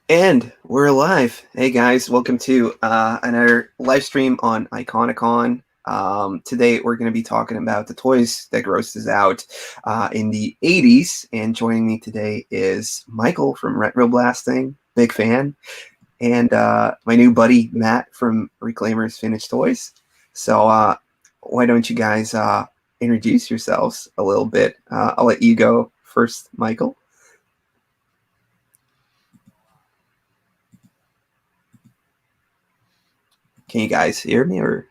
And we're live. Hey guys, welcome to another live stream on ICONICON. Today we're going to be talking about the toys that grossed us out in the 80s. And joining me today is Michael from Retro Blasting, big fan, and my new buddy Matt from Reclaimers Vintage Toys. So why don't you guys introduce yourselves a little bit? I'll let you go first, Michael. Can you guys hear me or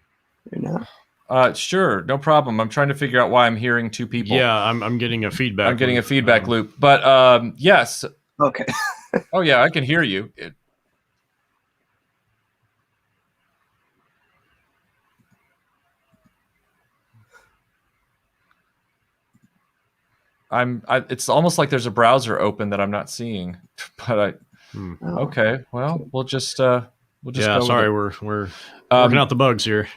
not? Sure, no problem. I'm trying to figure out why I'm hearing two people. Yeah, I'm getting a feedback. I'm getting a feedback loop, but yes. Okay. Oh yeah, I can hear you. It's almost like there's a browser open that I'm not seeing, but okay. Well, we'll just yeah. Go sorry, we're working out the bugs here.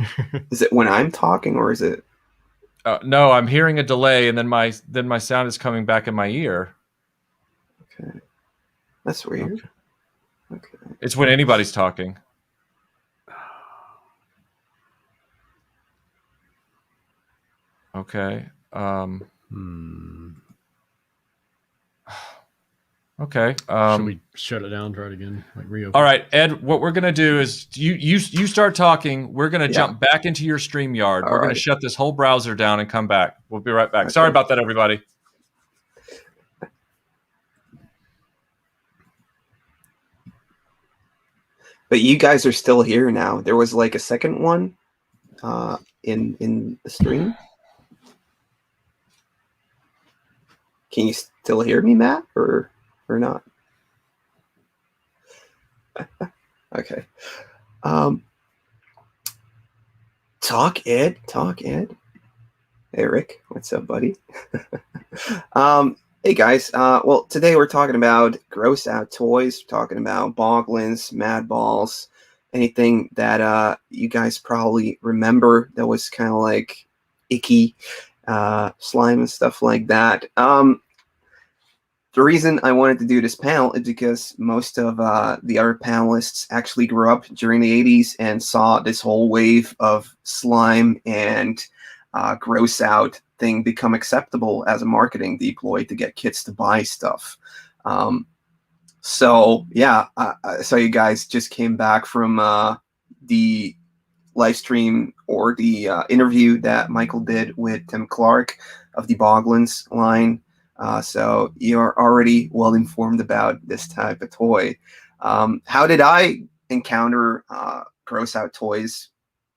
Is it when I'm talking or is it? No, I'm hearing a delay, and then my sound is coming back in my ear. Okay, that's weird. Okay. It's when anybody's talking. Okay. Okay. Should we shut it down? Try it again. Like reopen. All right, Ed. What we're gonna do is you start talking. We're gonna jump back into your StreamYard. We're gonna shut this whole browser down and come back. We'll be right back. Okay. Sorry about that, everybody. But you guys are still here now. There was like a second one in the stream. Can you still hear me, Matt, or not? Okay. Talk Ed. Hey Rick, what's up, buddy? Hey guys. Well, today we're talking about gross out toys. We're talking about Boglins, Madballs, anything that you guys probably remember that was kind of like icky, slime and stuff like that. The reason I wanted to do this panel is because most of the other panelists actually grew up during the 80s and saw this whole wave of slime and gross out thing become acceptable as a marketing deploy to get kids to buy stuff. So yeah, I saw you guys just came back from the live stream or the interview that Michael did with Tim Clark of the Boglins line. So you're already well informed about this type of toy. How did I encounter gross out toys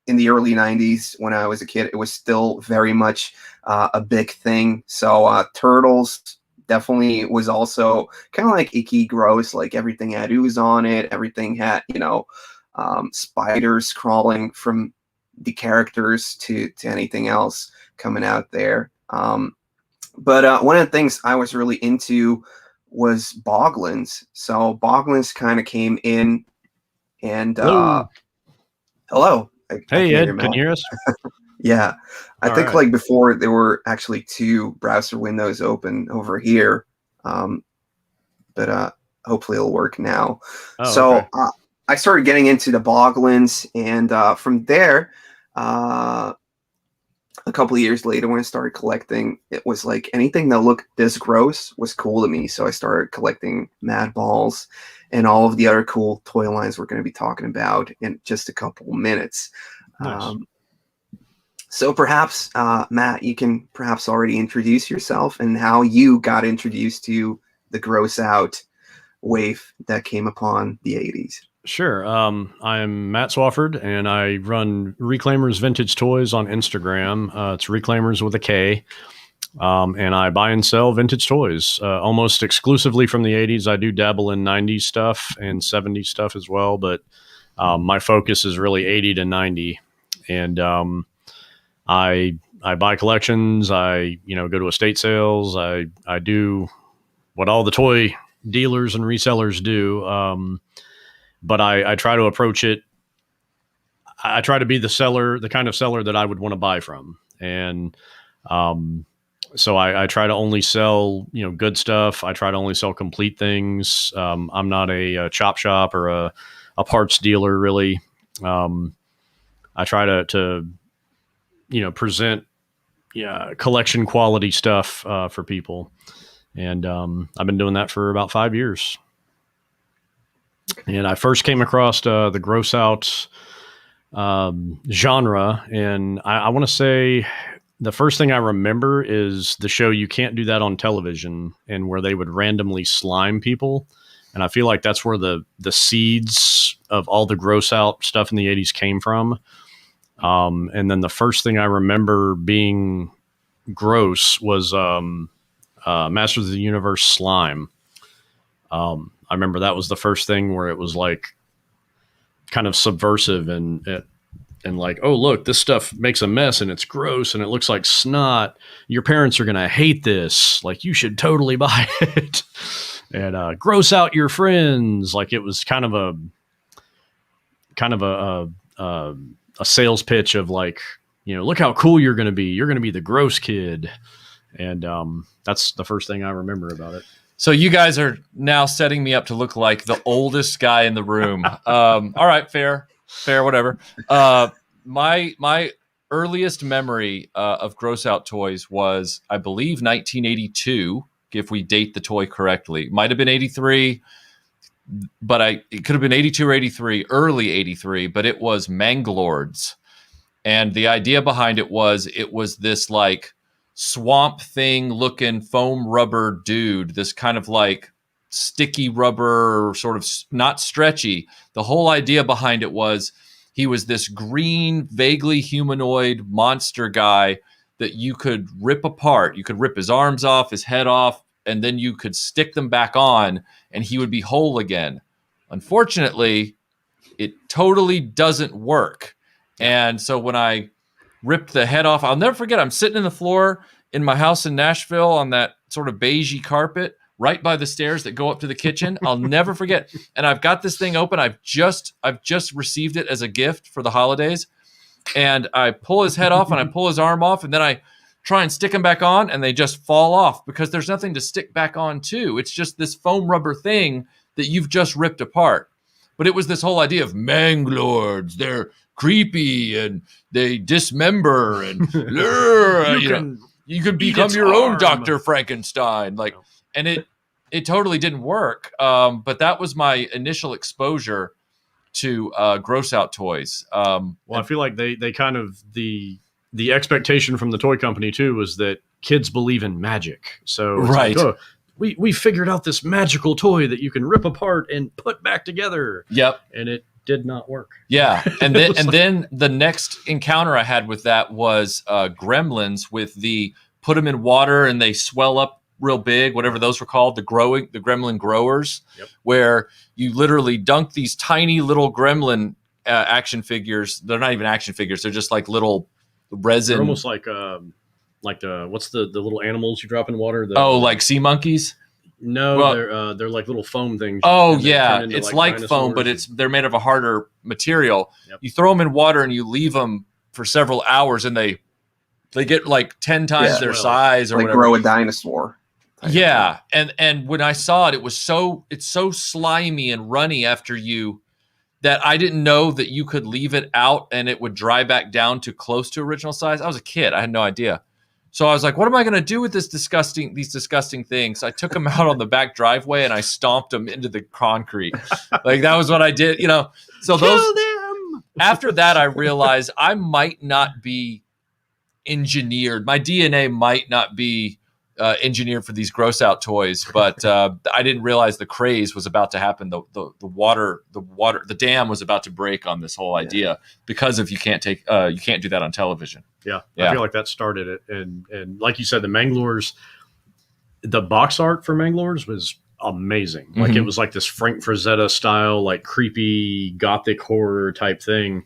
in the early 90s when I was a kid? It was still very much a big thing. So Turtles definitely was also kind of like icky, gross, like everything had ooze on it. Everything had, spiders crawling from the characters to anything else coming out there. But one of the things I was really into was Boglins. So Boglins kind of came in and hello. Hey Ed, can you hear us? Yeah. I think like before there were actually two browser windows open over here. But hopefully it'll work now. So I started getting into the Boglins, and from there, a couple of years later when I started collecting, it was like anything that looked this gross was cool to me. So I started collecting Madballs and all of the other cool toy lines we're going to be talking about in just a couple minutes. Nice. So perhaps, Matt, you can perhaps already introduce yourself and how you got introduced to the gross out wave that came upon the 80s. Sure. I'm Matt Swafford, and I run Reclaimers Vintage Toys on Instagram. It's Reclaimers with a K. And I buy and sell vintage toys almost exclusively from the 80s. I do dabble in 90s stuff and 70s stuff as well, but my focus is really 80 to 90. And I buy collections. I go to estate sales. I do what all the toy dealers and resellers do. But I try to approach it. I try to be the seller, the kind of seller that I would want to buy from. And So I try to only sell, good stuff. I try to only sell complete things. I'm not a chop shop or a parts dealer, really. I try to present collection quality stuff for people. And I've been doing that for about 5 years. And I first came across the gross out genre. And I want to say the first thing I remember is the show You Can't Do That on Television, and where they would randomly slime people. And I feel like that's where the seeds of all the gross out stuff in the 80s came from. And then the first thing I remember being gross was Masters of the Universe slime. I remember that was the first thing where it was like kind of subversive and like, oh, look, this stuff makes a mess and it's gross and it looks like snot. Your parents are going to hate this. Like, you should totally buy it. And gross out your friends. Like, it was kind of a sales pitch of like, look how cool you're going to be. You're going to be the gross kid. And that's the first thing I remember about it. So you guys are now setting me up to look like the oldest guy in the room. All right, fair, whatever. My earliest memory of gross out toys was, I believe, 1982, if we date the toy correctly. Might have been 83, but it could have been 82 or 83, early 83, but it was Manglords. And the idea behind it was this like swamp thing looking foam rubber dude, this kind of like sticky rubber, sort of not stretchy. The whole idea behind it was he was this green, vaguely humanoid monster guy that you could rip apart. You could rip his arms off, his head off, and then you could stick them back on and he would be whole again. Unfortunately, it totally doesn't work. And so when I ripped the head off, I'll never forget, I'm sitting in the floor in my house in Nashville on that sort of beigey carpet right by the stairs that go up to the kitchen. I'll never forget. And I've got this thing open. I've just received it as a gift for the holidays. And I pull his head off and I pull his arm off, and then I try and stick them back on, and they just fall off because there's nothing to stick back on to. It's just this foam rubber thing that you've just ripped apart. But it was this whole idea of Manglords. They're creepy and they dismember and you can become your own Dr. Frankenstein. Like, and it totally didn't work. But that was my initial exposure to gross out toys. Well, I feel like they kind of the expectation from the toy company too was that kids believe in magic. So right. Like, oh, we figured out this magical toy that you can rip apart and put back together. Yep. And it did not work. Yeah. And then then the next encounter I had with that was Gremlins, with the put them in water and they swell up real big, whatever those were called, the gremlin growers. Yep. Where you literally dunk these tiny little gremlin action figures. They're not even action figures. They're just like little resin. They're almost like what's the little animals you drop in water? Like sea monkeys? No, well, they're like little foam things. Oh yeah, it's like foam, but they're made of a harder material. Yep. You throw them in water and you leave them for several hours, and they get like 10 times their size, or like whatever. Grow a dinosaur. Yeah, and when I saw it, it's so slimy and runny after you, that I didn't know that you could leave it out and it would dry back down to close to original size. I was a kid. I had no idea. So I was like, what am I going to do with these disgusting things? I took them out on the back driveway and I stomped them into the concrete. Like, that was what I did, So Kill them! After that, I realized I might not be engineered. My DNA might not be engineered for these gross out toys, but I didn't realize the craze was about to happen. The dam was about to break on this whole idea because of you can't do that on television. Yeah. I feel like that started it. And like you said, the Manglords, the box art for Manglords was amazing. Mm-hmm. Like, it was like this Frank Frazetta style, like creepy gothic horror type thing.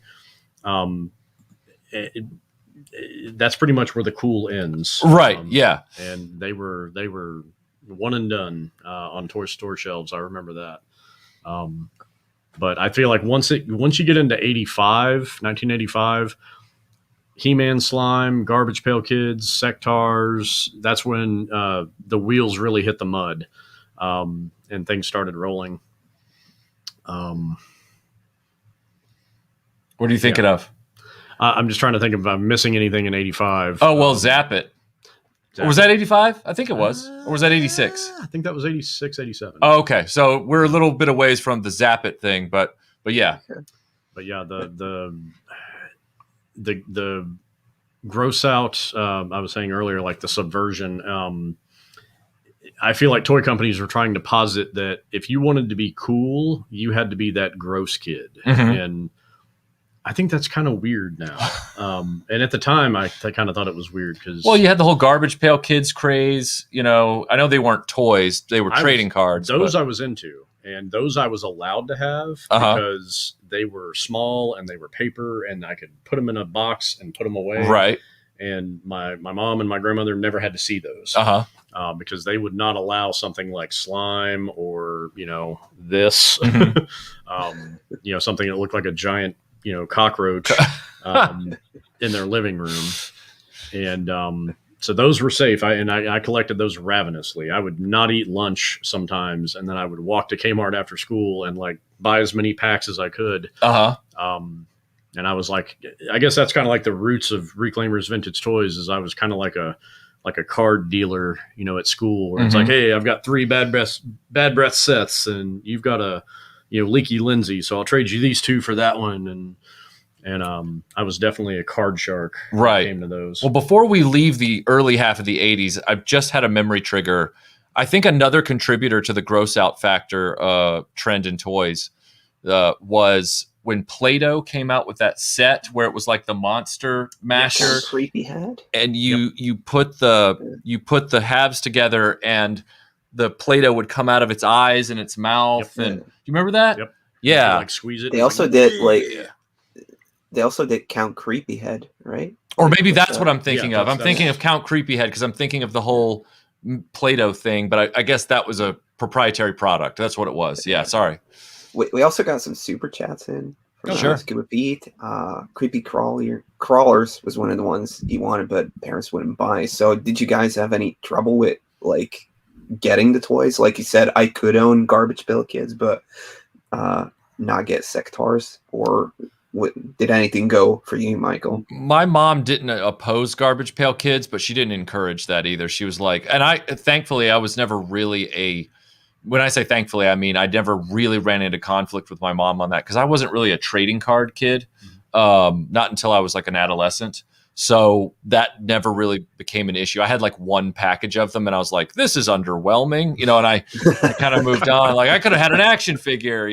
That's pretty much where the cool ends. Right. Yeah. And they were one and done on toy store shelves. I remember that. But I feel like once you get into 1985, He-Man slime, Garbage Pail Kids, Sectars. That's when the wheels really hit the mud, and things started rolling. What are you thinking of? I'm just trying to think if I'm missing anything in 85. Oh, well, Zap It. Or was that 85? I think it was. Or was that 86? I think that was 86, 87. Oh, okay. So we're a little bit of ways from the Zap It thing, but yeah. But yeah, the gross out, I was saying earlier, like the subversion. I feel like toy companies were trying to posit that if you wanted to be cool, you had to be that gross kid. Mhm. And I think that's kind of weird now. And at the time, I kind of thought it was weird because... Well, you had the whole Garbage Pail Kids craze. You know, I know they weren't toys. They were trading cards. Those I was into. And those I was allowed to have because they were small and they were paper and I could put them in a box and put them away. Right. And my mom and my grandmother never had to see those because they would not allow something like slime or, this, Mm-hmm. Something that looked like a giant, cockroach in their living room. And so those were safe. I collected those ravenously. I would not eat lunch sometimes, and then I would walk to Kmart after school and like buy as many packs as I could. And I was like, I guess that's kind of like the roots of Reclaimers Vintage Toys. Is I was kind of like a card dealer, at school, where it's like, hey, I've got 3 bad breath sets, and you've got a Leaky Lindsay, so I'll trade you these 2 for that one. And I was definitely a card shark when it came to those. Well, before we leave the early half of the 80s, I've just had a memory trigger. I think another contributor to the gross out factor trend in toys was when Play-Doh came out with that set where it was like the monster masher. Creepy head. And you put the halves together and the Play-Doh would come out of its eyes and its mouth. And you remember that? Yep. Yeah. Like squeeze it. They also did They also did Count Creepyhead, right? Or maybe that's what I'm thinking of. I'm that's- thinking of Count Creepyhead because I'm thinking of the whole Play-Doh thing, but I guess that was a proprietary product. That's what it was. Yeah, sorry. We also got some super chats in. Sure. Scuba Pete. Creepy Crawlers was one of the ones he wanted, but parents wouldn't buy. So did you guys have any trouble with like getting the toys? Like you said, I could own Garbage Pail Kids, but not get Sectars. Or did anything go for you, Michael? My mom didn't oppose Garbage Pail Kids, but she didn't encourage that either. She was like, and thankfully I was never really when I say thankfully, I mean I never really ran into conflict with my mom on that because I wasn't really a trading card kid, not until I was like an adolescent. So that never really became an issue. I had like one package of them and I was like, this is underwhelming, and I kind of moved on. Like I could have had an action figure,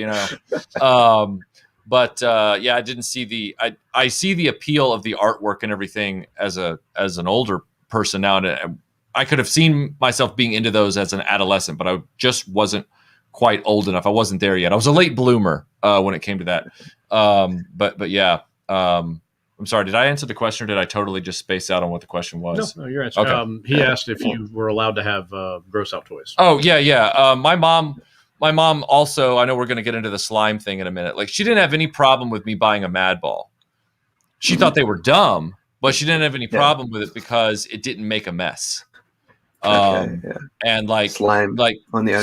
But I didn't see I see the appeal of the artwork and everything as an older person now. And I could have seen myself being into those as an adolescent, but I just wasn't quite old enough. I wasn't there yet. I was a late bloomer when it came to that. But yeah, I'm sorry. Did I answer the question or did I totally just space out on what the question was? No, your answer. Okay. He asked if you were allowed to have gross out toys. Oh, yeah. My mom also, I know we're going to get into the slime thing in a minute. Like she didn't have any problem with me buying a Madball. She thought they were dumb, but she didn't have any problem with it because it didn't make a mess. And like slime, on the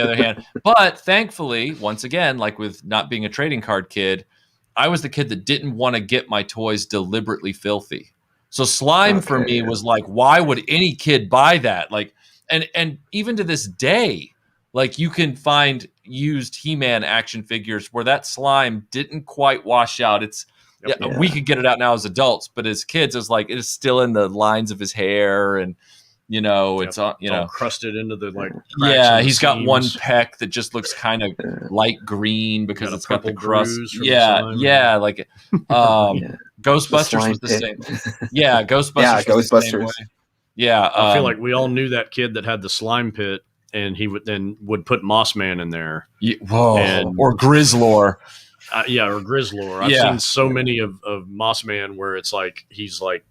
other hand. But thankfully, once again, like with not being a trading card kid, I was the kid that didn't want to get my toys deliberately filthy. So slime for me was like, why would any kid buy that? Like, and even to this day, like you can find used He-Man action figures where that slime didn't quite wash out. We could get it out now as adults, but as kids, it's like it's still in the lines of his hair, and it's all crusted into the like. Yeah, he's got one peck that just looks kind of light green because it's got the crust. Yeah, like Ghostbusters was the same. Yeah, Ghostbusters. Yeah, I feel like we all knew that kid that had the slime pit. And he would put Moss Man in there. Or Grizzlor. Or Grizzlor. I've seen so many of Moss Man where it's like he's like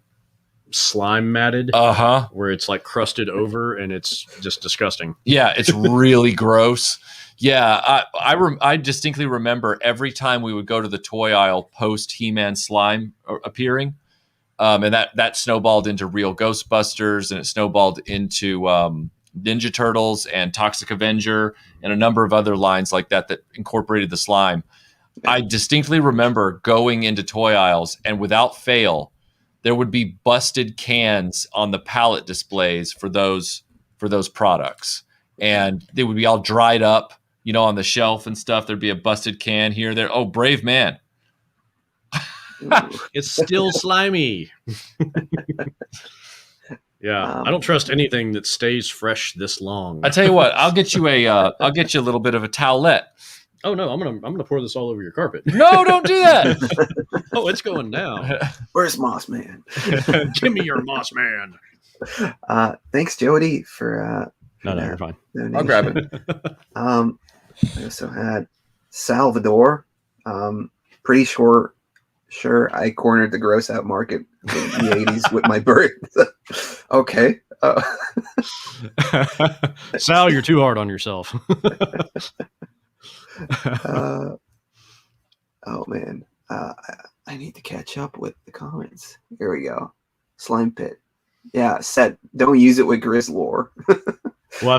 slime matted. Where it's like crusted over and it's just disgusting. Yeah, it's really gross. Yeah, I distinctly remember every time we would go to the toy aisle post He-Man slime appearing, And that snowballed into Real Ghostbusters, and it snowballed into Ninja Turtles and Toxic Avenger and a number of other lines like that incorporated the slime. I distinctly remember going into toy aisles, and without fail, there would be busted cans on the pallet displays for those products, and they would be all dried up, on the shelf and stuff. There'd be a busted can here, there. Oh, brave man! It's still slimy. Yeah, I don't trust anything that stays fresh this long. I tell you what, I'll get you a little bit of a towelette. Oh no, I'm gonna pour this all over your carpet. No, don't do that. Oh, it's going down. Where's Moss Man? Give me your Moss Man. Thanks, Jody, for No, you're fine. donation. I'll grab it. I also had Salvador. Pretty sure I cornered the gross out market in the 80s with my bird. Okay. Sal, you're too hard on yourself. Oh man, I need to catch up with the comments. Here we go. Slime Pit. Yeah, don't use it with Grizzlore. Well,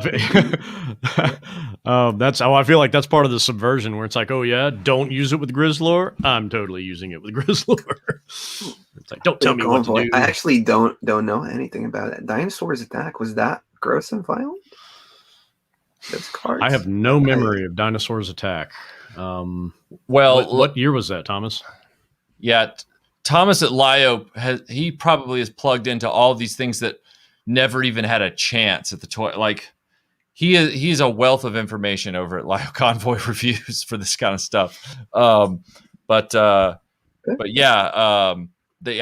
I feel like that's part of the subversion where it's like, oh yeah, don't use it with Grizzlore. I'm totally using it with Grizzlore. It's like, don't tell me what to do. I actually don't know anything about it. Dinosaurs Attack, was that gross and violent? Those cards. I have no memory of Dinosaurs Attack. Well, what year was that, Thomas? Yeah, Thomas at Lio he probably is plugged into all these things that never even had a chance at the toy. Like he's a wealth of information over at Lio Convoy Reviews for this kind of stuff. But yeah,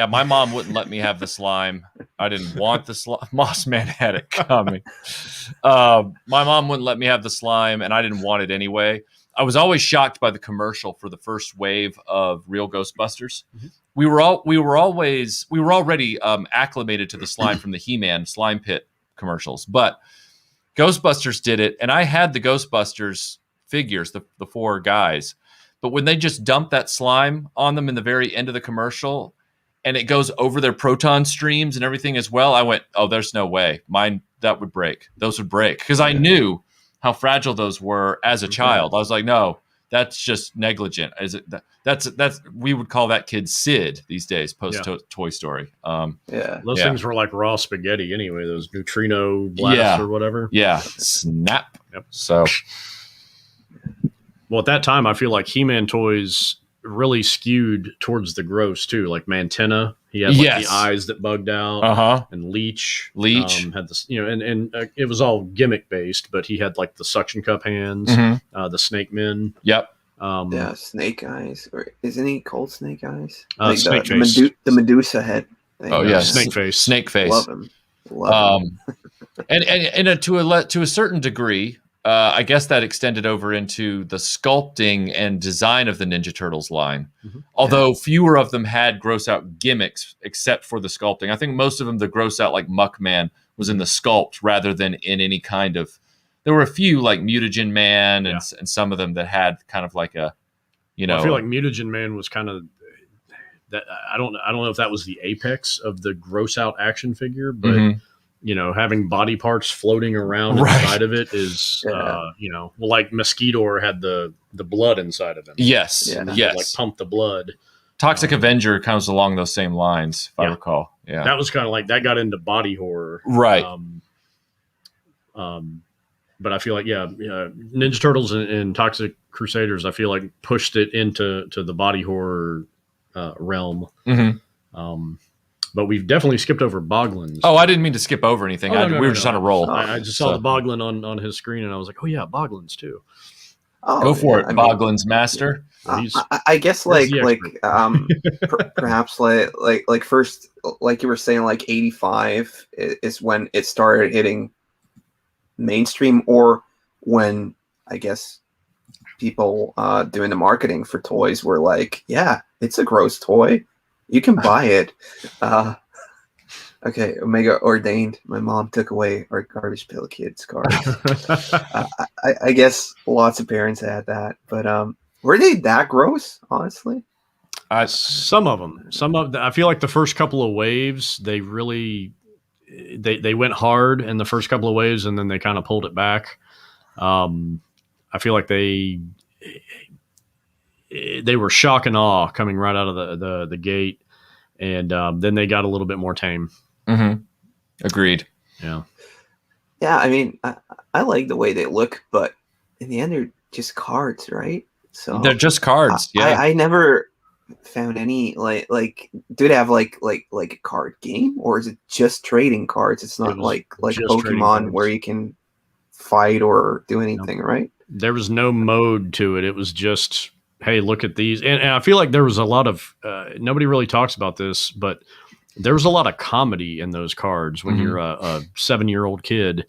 my mom wouldn't let me have the slime. I didn't want the slime. Moss Man had it coming. My mom wouldn't let me have the slime, and I didn't want it anyway. I was always shocked by the commercial for the first wave of Real Ghostbusters. Mm-hmm. We were already acclimated to the slime from the He-Man Slime Pit commercials, but Ghostbusters did it, and I had the Ghostbusters figures, the four guys, but when they just dumped that slime on them in the very end of the commercial, and it goes over their proton streams and everything as well, I went, oh, there's no way. That would break. Those would break. Because I knew how fragile those were as a child. I was like, no, that's just negligent. That's we would call that kid Sid these days, post Toy Story. Those things were like raw spaghetti anyway, those neutrino blasts or whatever. Yeah. Snap. Yep. So, well, at that time, I feel like He-Man toys really skewed towards the gross too. Like Mantenna, he had the eyes that bugged out, and Leech had this, and it was all gimmick based, but he had like the suction cup hands, the Snake Men. Yep. Snake Eyes, or isn't he called Snake Eyes? Snake Face, the Medusa head thing. Oh yeah, Snake Face. Love him. And to a certain degree, I guess that extended over into the sculpting and design of the Ninja Turtles line. Mm-hmm. Although fewer of them had gross out gimmicks except for the sculpting. I think most of them, the gross out like Muckman was in the sculpt rather than in any kind of. There were a few like Mutagen Man and some of them that had kind of like a, I feel like Mutagen Man was kind of that. I don't know if that was the apex of the gross out action figure, but. Having body parts floating around inside of it is, like Mosquitor had the blood inside of him. Yes. Yes. Like pump the blood. Toxic Avenger comes along those same lines, if I recall. Yeah. That was kind of like, that got into body horror. Right. But I feel like, Ninja Turtles and Toxic Crusaders, I feel like pushed it into the body horror realm. Mm-hmm. But we've definitely skipped over Boglins. Oh, I didn't mean to skip over anything. We were just on a roll. I just saw the Boglin on his screen, and I was like, oh, yeah, Boglins, too. Go for it, Boglins master. I guess perhaps like first, like you were saying, like 85 is when it started hitting mainstream, or when I guess people doing the marketing for toys were like, yeah, it's a gross toy. You can buy it. Okay, Omega Ordained. My mom took away our Garbage Pail Kids cards. I guess lots of parents had that, but were they that gross? Honestly, Some of them. I feel like the first couple of waves, they really they went hard in the first couple of waves, and then they kind of pulled it back. I feel like they were shock and awe coming right out of the gate, and then they got a little bit more tame. Mm-hmm. Agreed. Yeah. Yeah, I mean, I like the way they look, but in the end, they're just cards, right? So They're just cards. Yeah. I never found any like do they have like a card game, or is it just trading cards? It's not like Pokemon where you can fight or do anything, right? There was no mode to it. It was just, hey, look at these. And I feel like there was a lot of nobody really talks about this, but there was a lot of comedy in those cards when you're a 7-year-old kid.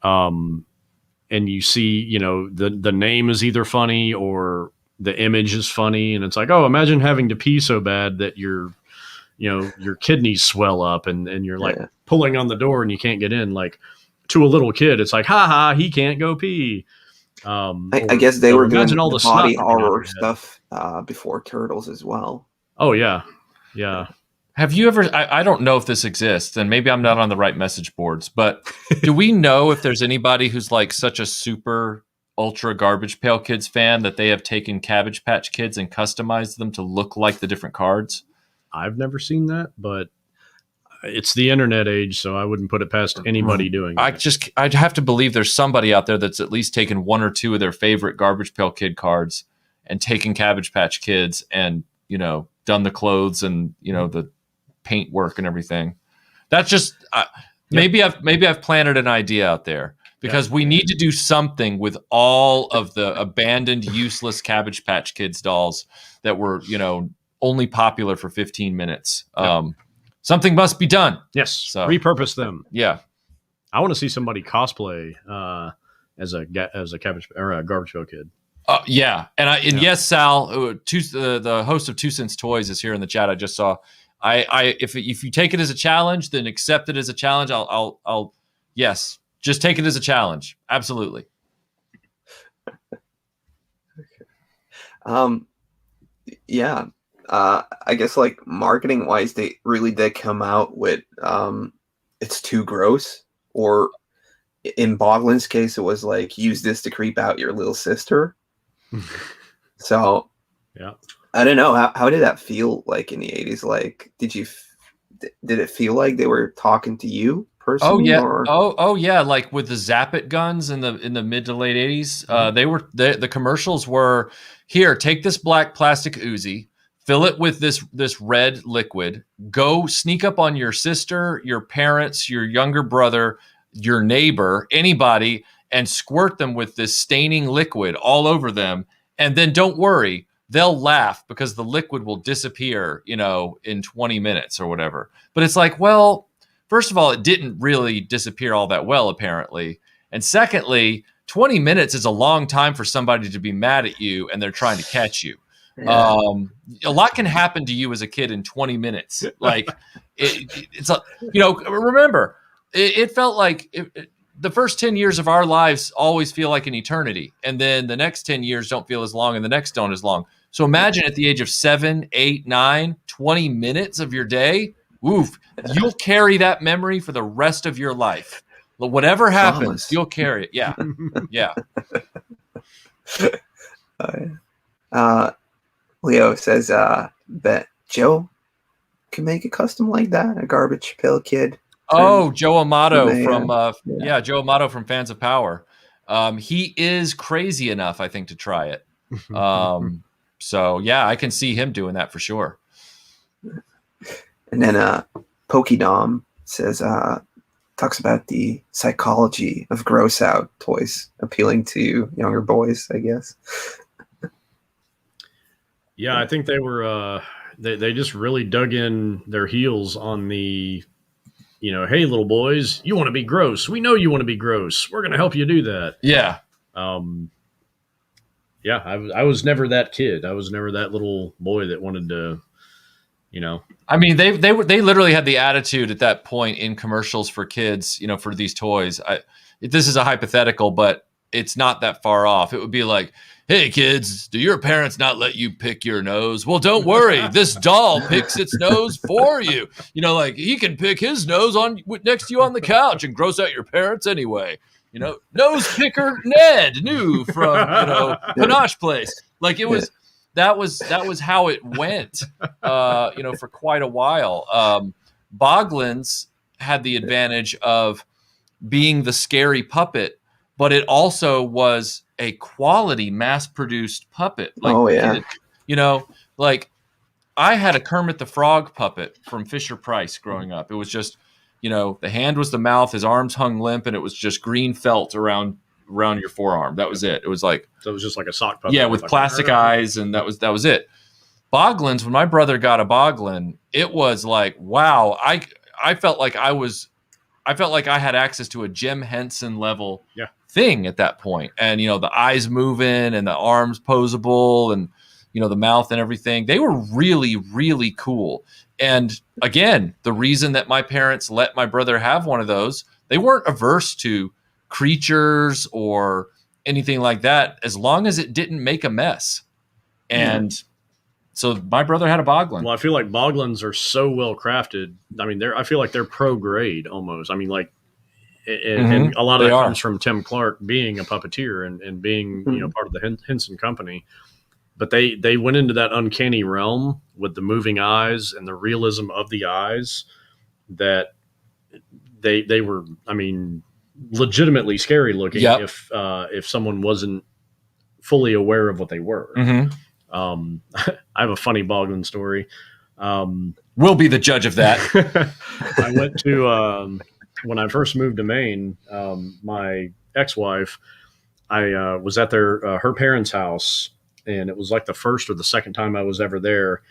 And you see, the name is either funny or the image is funny. And it's like, oh, imagine having to pee so bad that your kidneys swell up and you're like pulling on the door and you can't get in. Like, to a little kid, it's like, ha, he can't go pee. I guess they were doing all the body horror stuff before Turtles as well. Oh, yeah. Yeah. Have you ever, I don't know if this exists, and maybe I'm not on the right message boards, but do we know if there's anybody who's like such a super ultra Garbage Pail Kids fan that they have taken Cabbage Patch Kids and customized them to look like the different cards? I've never seen that, but it's the internet age, so I wouldn't put it past anybody doing it. I'd have to believe there's somebody out there that's at least taken one or two of their favorite Garbage Pail Kid cards and taken Cabbage Patch Kids and, done the clothes and, the paint work and everything. That's just maybe I've planted an idea out there, because we need to do something with all of the abandoned, useless Cabbage Patch Kids dolls that were, only popular for 15 minutes. Something must be done. Yes. So, repurpose them. Yeah. I want to see somebody cosplay as a Cabbage or a Garbage Pail Kid. Yeah. And yes, Sal, the host of 2 Cents Toys is here in the chat. I just saw. If you take it as a challenge, then accept it as a challenge. I'll yes, just take it as a challenge. Absolutely. Yeah. I guess like marketing wise, they really did come out with it's too gross, or in Boglin's case, it was like, use this to creep out your little sister. So yeah, I don't know, how did that feel like in the 80s? Like, did it feel like they were talking to you personally? Oh yeah. Or? Oh yeah. Like with the Zap It guns in the mid to late 80s, the commercials were, here, take this black plastic Uzi, fill it with this red liquid, go sneak up on your sister, your parents, your younger brother, your neighbor, anybody, and squirt them with this staining liquid all over them. And then don't worry, they'll laugh because the liquid will disappear, in 20 minutes or whatever. But it's like, well, first of all, it didn't really disappear all that well, apparently. And secondly, 20 minutes is a long time for somebody to be mad at you and they're trying to catch you. Yeah. A lot can happen to you as a kid in 20 minutes. Like it's remember, it felt like the first 10 years of our lives always feel like an eternity. And then the next 10 years don't feel as long and the next don't as long. So imagine at the age of 7, 8, 9, 20 minutes of your day, oof, you'll carry that memory for the rest of your life. Whatever happens, you'll carry it. Yeah. Yeah. Leo says, bet Joe can make a custom like that, a Garbage Pail Kid. Oh, Joe Amato Joe Amato from Fans of Power. He is crazy enough, I think, to try it. So yeah, I can see him doing that for sure. And then Pokedom says, talks about the psychology of gross out toys appealing to younger boys, I guess. Yeah, I think they were they just really dug in their heels on the, hey, little boys, you want to be gross. We know you want to be gross. We're going to help you do that. Yeah. Yeah, I was never that kid. I was never that little boy that wanted to, I mean, they literally had the attitude at that point in commercials for kids, for these toys. This is a hypothetical, but it's not that far off. It would be like, hey kids, do your parents not let you pick your nose? Well, don't worry, this doll picks its nose for you. You know, like he can pick his nose on next to you on the couch and gross out your parents anyway. You know, nose picker Ned knew from, you know, Panache Place. Like it was, that was how it went, you know, for quite a while. Boglins had the advantage of being the scary puppet, but it also was a quality mass-produced puppet. Like, you know, like I had a Kermit the Frog puppet from Fisher Price growing up. It was just, you know, the hand was the mouth, his arms hung limp, and it was just green felt around your forearm. That was it. It was like, so it was just like a sock puppet. Yeah, with plastic eyes, and that was it. Boglins, when my brother got a Boglin, it was like, wow, I felt like I had access to a Jim Henson level thing at that point. And, you know, the eyes moving and the arms posable and, you know, the mouth and everything. They were really, really cool. And again, the reason that my parents let my brother have one of those, they weren't averse to creatures or anything like that, as long as it didn't make a mess. And so my brother had a Boglin. Well, I feel like Boglins are so well crafted. I mean, I feel like they're pro grade almost. I mean, like, and a lot of that comes from Tim Clark being a puppeteer and being, you know, part of the Henson company. But they went into that uncanny realm with the moving eyes and the realism of the eyes that they were, I mean, legitimately scary looking if someone wasn't fully aware of what they were. I have a funny Boglin story. We'll be the judge of that. I went to when I first moved to Maine, my ex-wife, I was at her parents' house, and it was like the first or the second time I was ever there.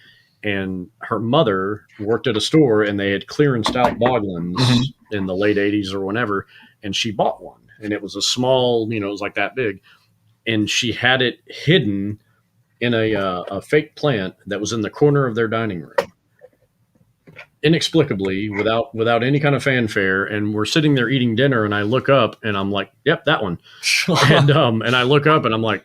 And her mother worked at a store, and they had clearanced out Boglins in the late 80s or whenever, and she bought one. And it was a small, you know, it was like that big. And she had it hidden in a fake plant that was in the corner of their dining room. Inexplicably, without any kind of fanfare, and we're sitting there eating dinner, and I look up, and I'm like, "Yep, that one." And I look up, and I'm like,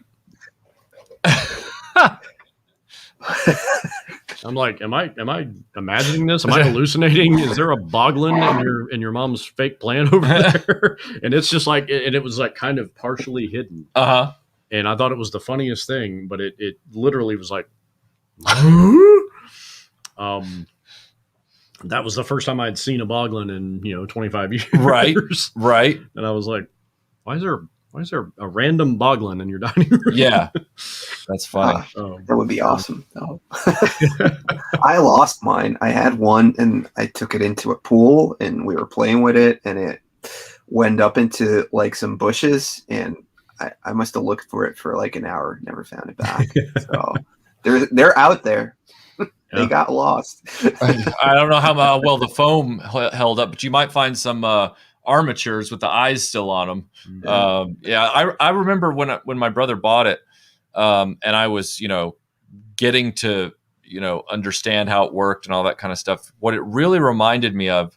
"Am I imagining this? Am I hallucinating? Is there a Boglin in your mom's fake plant over there?" And it's just like, and it was like kind of partially hidden. And I thought it was the funniest thing, but it literally was like, that was the first time I'd seen a Boglin in, you know, 25 years. Right. And I was like, why is there a random Boglin in your dining room? Yeah, that's funny. That would be awesome. Oh. I lost mine. I had one, and I took it into a pool, and we were playing with it, and it went up into like some bushes, and I must have looked for it for like an hour, never found it back. So they're out there. They got lost. I don't know how well the foam held up, but you might find some armatures with the eyes still on them. I remember when my brother bought it, and I was, you know, getting to, you know, understand how it worked and all that kind of stuff. What it really reminded me of,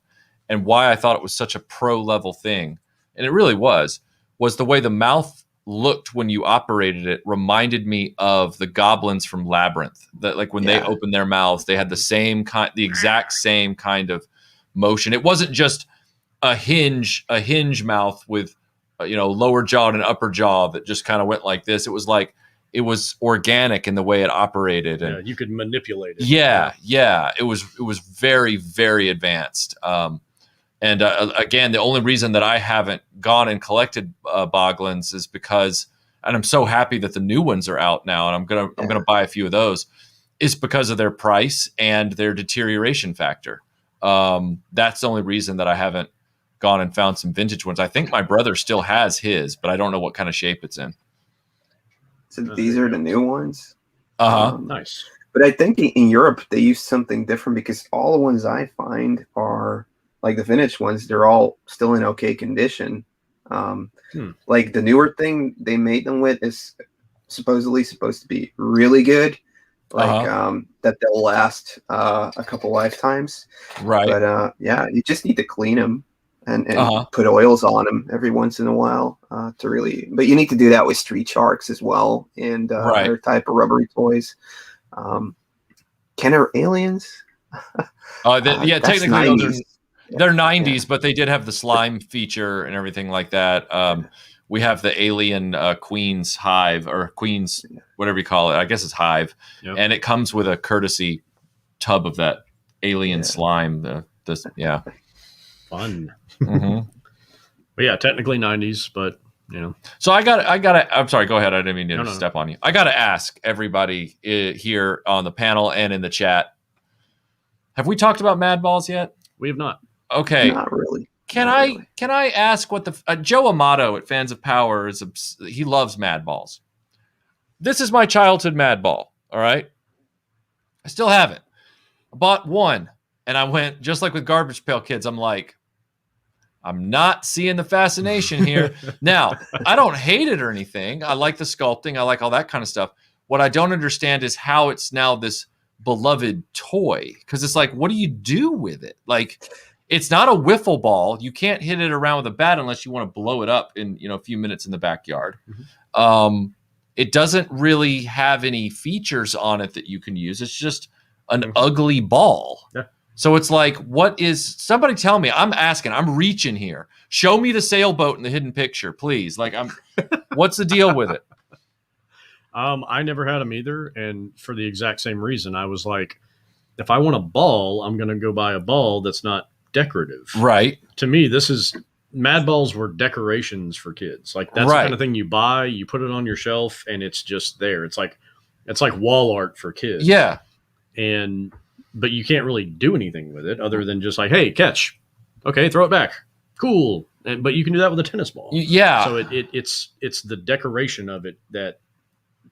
and why I thought it was such a pro level thing, and it really was the way the mouth looked when you operated it reminded me of the goblins from Labyrinth. That, like, when they opened their mouths, they had the exact same kind of motion. It wasn't just a hinge mouth with, you know, lower jaw and an upper jaw that just kind of went like this. It was like, it was organic in the way it operated, and you could manipulate it. It was very, very advanced. And again, the only reason that I haven't gone and collected Boglins is because, and I'm so happy that the new ones are out now, and I'm gonna buy a few of those, is because of their price and their deterioration factor. That's the only reason that I haven't gone and found some vintage ones. I think my brother still has his, but I don't know what kind of shape it's in. So these are the new ones. Nice. But I think in Europe they use something different, because all the ones I find are like the vintage ones. They're all still in okay condition. Like the newer thing they made them with is supposedly supposed to be really good. Like that they'll last a couple lifetimes. Right. But you just need to clean them. and put oils on them every once in a while to really. But you need to do that with Street Sharks as well, and other type of rubbery toys. Kenner Aliens. Technically 90s. they're 90s, but they did have the slime feature and everything like that. We have the alien Queen's Hive, or Queen's, whatever you call it. I guess it's Hive. Yep. And it comes with a courtesy tub of that alien slime. Fun. Mm-hmm. But yeah, technically 90s, but you know. So I got I'm sorry, go ahead. I didn't mean to step on you. I got to ask everybody here on the panel and in the chat. Have we talked about Madballs yet? We have not. Okay. Not really. Can I ask what the Joe Amato at Fans of Power he loves Madballs. This is my childhood Madball, all right? I still have it. I bought one, and I went, just like with Garbage Pail Kids, I'm like, I'm not seeing the fascination here. Now, I don't hate it or anything. I like the sculpting. I like all that kind of stuff. What I don't understand is how it's now this beloved toy, because it's like, what do you do with it? Like, it's not a wiffle ball. You can't hit it around with a bat unless you want to blow it up in a few minutes in the backyard. Mm-hmm. It doesn't really have any features on it that you can use. It's just an ugly ball. Yeah. So it's like, somebody tell me, I'm reaching here. Show me the sailboat in the hidden picture, please. Like, what's the deal with it? I never had them either. And for the exact same reason, I was like, if I want a ball, I'm going to go buy a ball that's not decorative. Right. To me, Madballs were decorations for kids. Like, that's the kind of thing you buy, you put it on your shelf, and it's just there. It's like wall art for kids. Yeah. But you can't really do anything with it other than just like, hey, catch. Okay, throw it back. Cool. But you can do that with a tennis ball. Yeah. So it's the decoration of it that,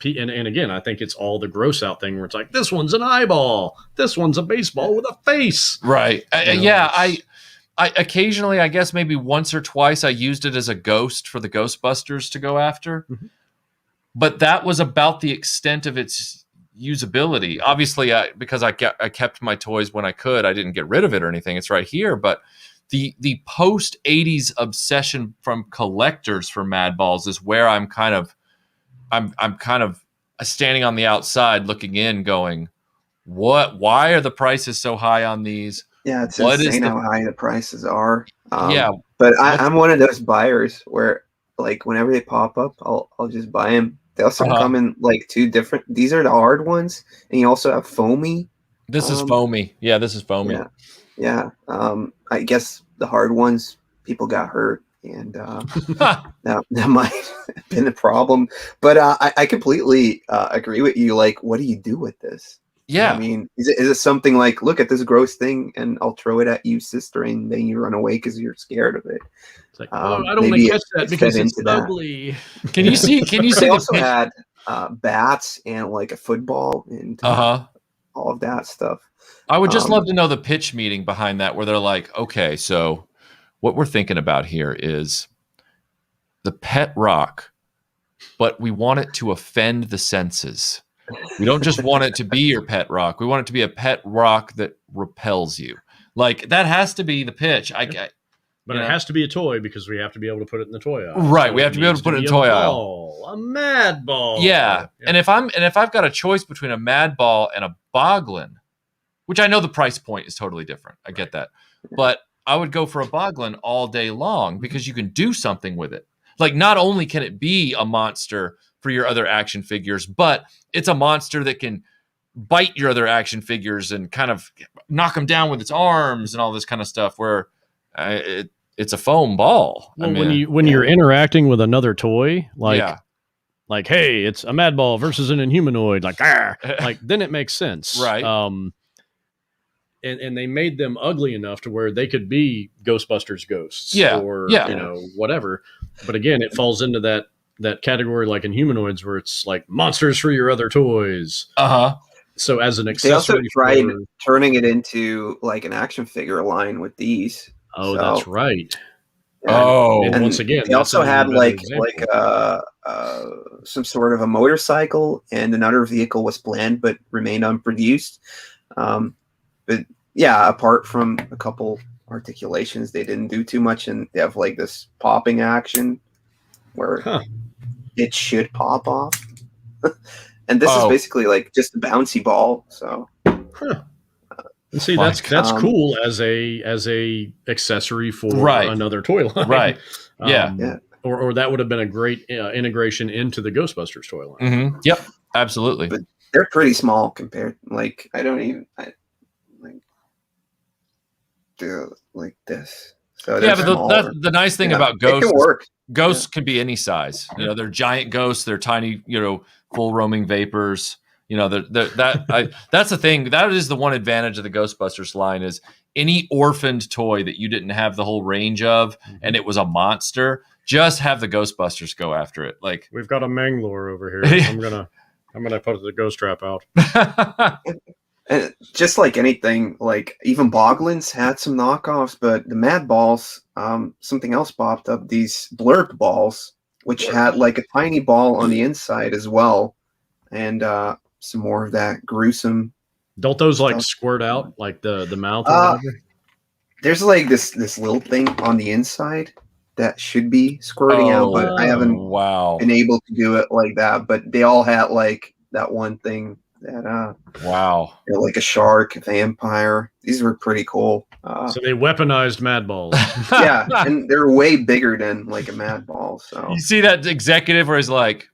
and again, I think it's all the gross out thing where it's like, this one's an eyeball. This one's a baseball with a face. Right. I occasionally, I guess maybe once or twice, I used it as a ghost for the Ghostbusters to go after. Mm-hmm. But that was about the extent of its usability. Obviously, because I kept my toys when I could, I didn't get rid of it or anything. It's right here. But the post 80s obsession from collectors for Madballs is where I'm kind of standing on the outside looking in going, why are the prices so high on these? Yeah, it's insane how high the prices are. Yeah. But I'm one of those buyers where, like, whenever they pop up, I'll just buy them. They also come in like two different. These are the hard ones, and you also have foamy. This is foamy. Yeah, this is foamy. Yeah. I guess the hard ones, people got hurt, and that might have been a problem. But I completely agree with you. Like, what do you do with this? Yeah. I mean, is it something like, look at this gross thing, and I'll throw it at you, sister, and then you run away because you're scared of it? It's like, I don't want to catch that because it's ugly. Can you see? They also had bats and like a football and all of that stuff. I would just love to know the pitch meeting behind that, where they're like, okay, so what we're thinking about here is the pet rock, but we want it to offend the senses. We don't just want it to be your pet rock. We want it to be a pet rock that repels you. Like, that has to be the pitch. But it has to be a toy because we have to be able to put it in the toy aisle. Right, so we have to be able to put it in the toy aisle. A Madball. Yeah. And if I've got a choice between a Madball and a Boglin, which I know the price point is totally different. I get that. But I would go for a Boglin all day long because you can do something with it. Like, not only can it be a monster for your other action figures, but it's a monster that can bite your other action figures and kind of knock them down with its arms and all this kind of stuff, where it's a foam ball. Well, when you're interacting with another toy, like, hey, it's a Madball versus an Inhumanoid, like then it makes sense. Right. And they made them ugly enough to where they could be Ghostbusters ghosts or whatever. But again, it falls into that category like Inhumanoids, where it's like monsters for your other toys. So as an accessory, they also tried turning it into like an action figure line with these. Oh, that's right. And once again, they also had like some sort of a motorcycle, and another vehicle was planned but remained unproduced. But yeah, apart from a couple articulations. They didn't do too much, and they have like this popping action where it should pop off. And this is basically like just a bouncy ball. So, and see, that's cool as a accessory for another toy line, right? Yeah. Or that would have been a great integration into the Ghostbusters toy line. Mm-hmm. Yep, absolutely. But they're pretty small compared. Like I do like this. So yeah, but the nice thing about ghosts, it can work. Ghosts can be any size. You know, they're giant ghosts. They're tiny. You know, full roaming vapors. You know, that's the thing. That is the one advantage of the Ghostbusters line is any orphaned toy that you didn't have the whole range of, and it was a monster. Just have the Ghostbusters go after it. Like we've got a Manglore over here. I'm gonna put the ghost trap out. And just like anything, like even Boglins had some knockoffs, but the Madballs, something else popped up. These blurb balls, which had like a tiny ball on the inside as well, and some more of that gruesome. Don't those like squirt out like the mouth? Or whatever? There's like this little thing on the inside that should be squirting out, but I haven't been able to do it like that. But they all had like that one thing that like a shark, a vampire. These were pretty cool. So they weaponized Madballs. Yeah, and they're way bigger than like a Madball. So you see that executive where he's like,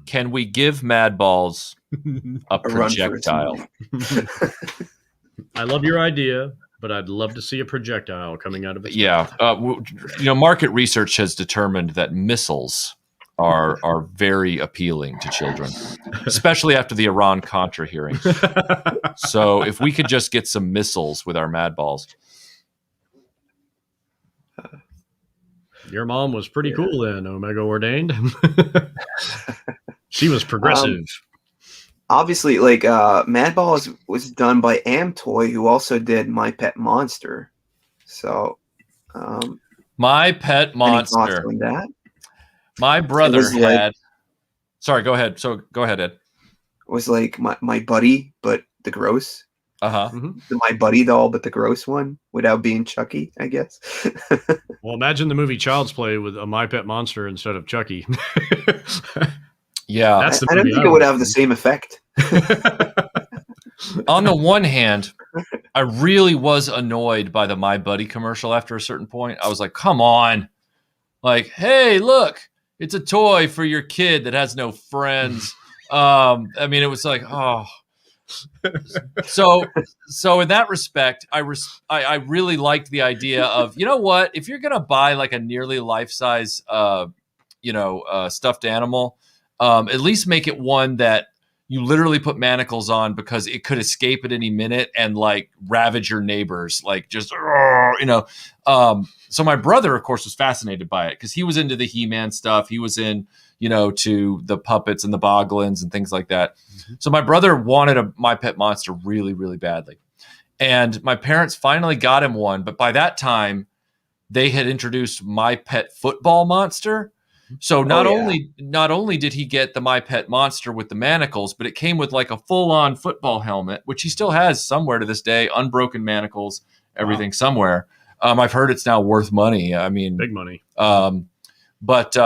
"Can we give Madballs a projectile?" I love your idea, but I'd love to see a projectile coming out of it. Yeah, market research has determined that missiles are very appealing to children, especially after the Iran-Contra hearing. So if we could just get some missiles with our Madballs. Your mom was pretty cool then, Omega Ordained. She was progressive. Obviously, like Madballs was done by Amtoy, who also did My Pet Monster. So, My Pet Monster. Any thoughts on that? My brother had. Sorry, go ahead. So go ahead, Ed. Was like my buddy, but the gross. Mm-hmm. My buddy doll, but the gross one, without being Chucky, I guess. Well, imagine the movie Child's Play with a My Pet Monster instead of Chucky. Yeah, I don't think it would have the same effect. On the one hand, I really was annoyed by the My Buddy commercial after a certain point. I was like, come on. Like, hey, look, it's a toy for your kid that has no friends. I mean, it was like, oh. So in that respect, I really liked the idea of, you know what, if you're gonna buy like a nearly life-size stuffed animal, at least make it one that you literally put manacles on because it could escape at any minute and like ravage your neighbors, like just so my brother, of course, was fascinated by it because he was into the He-Man stuff. He was in, to the puppets and the Boglins and things like that. Mm-hmm. So my brother wanted a My Pet Monster really, really badly. And my parents finally got him one. But by that time, they had introduced My Pet Football Monster. So not only did he get the My Pet Monster with the manacles, but it came with like a full-on football helmet, which he still has somewhere to this day, unbroken manacles, everything somewhere. I've heard it's now worth money. I mean, big money. But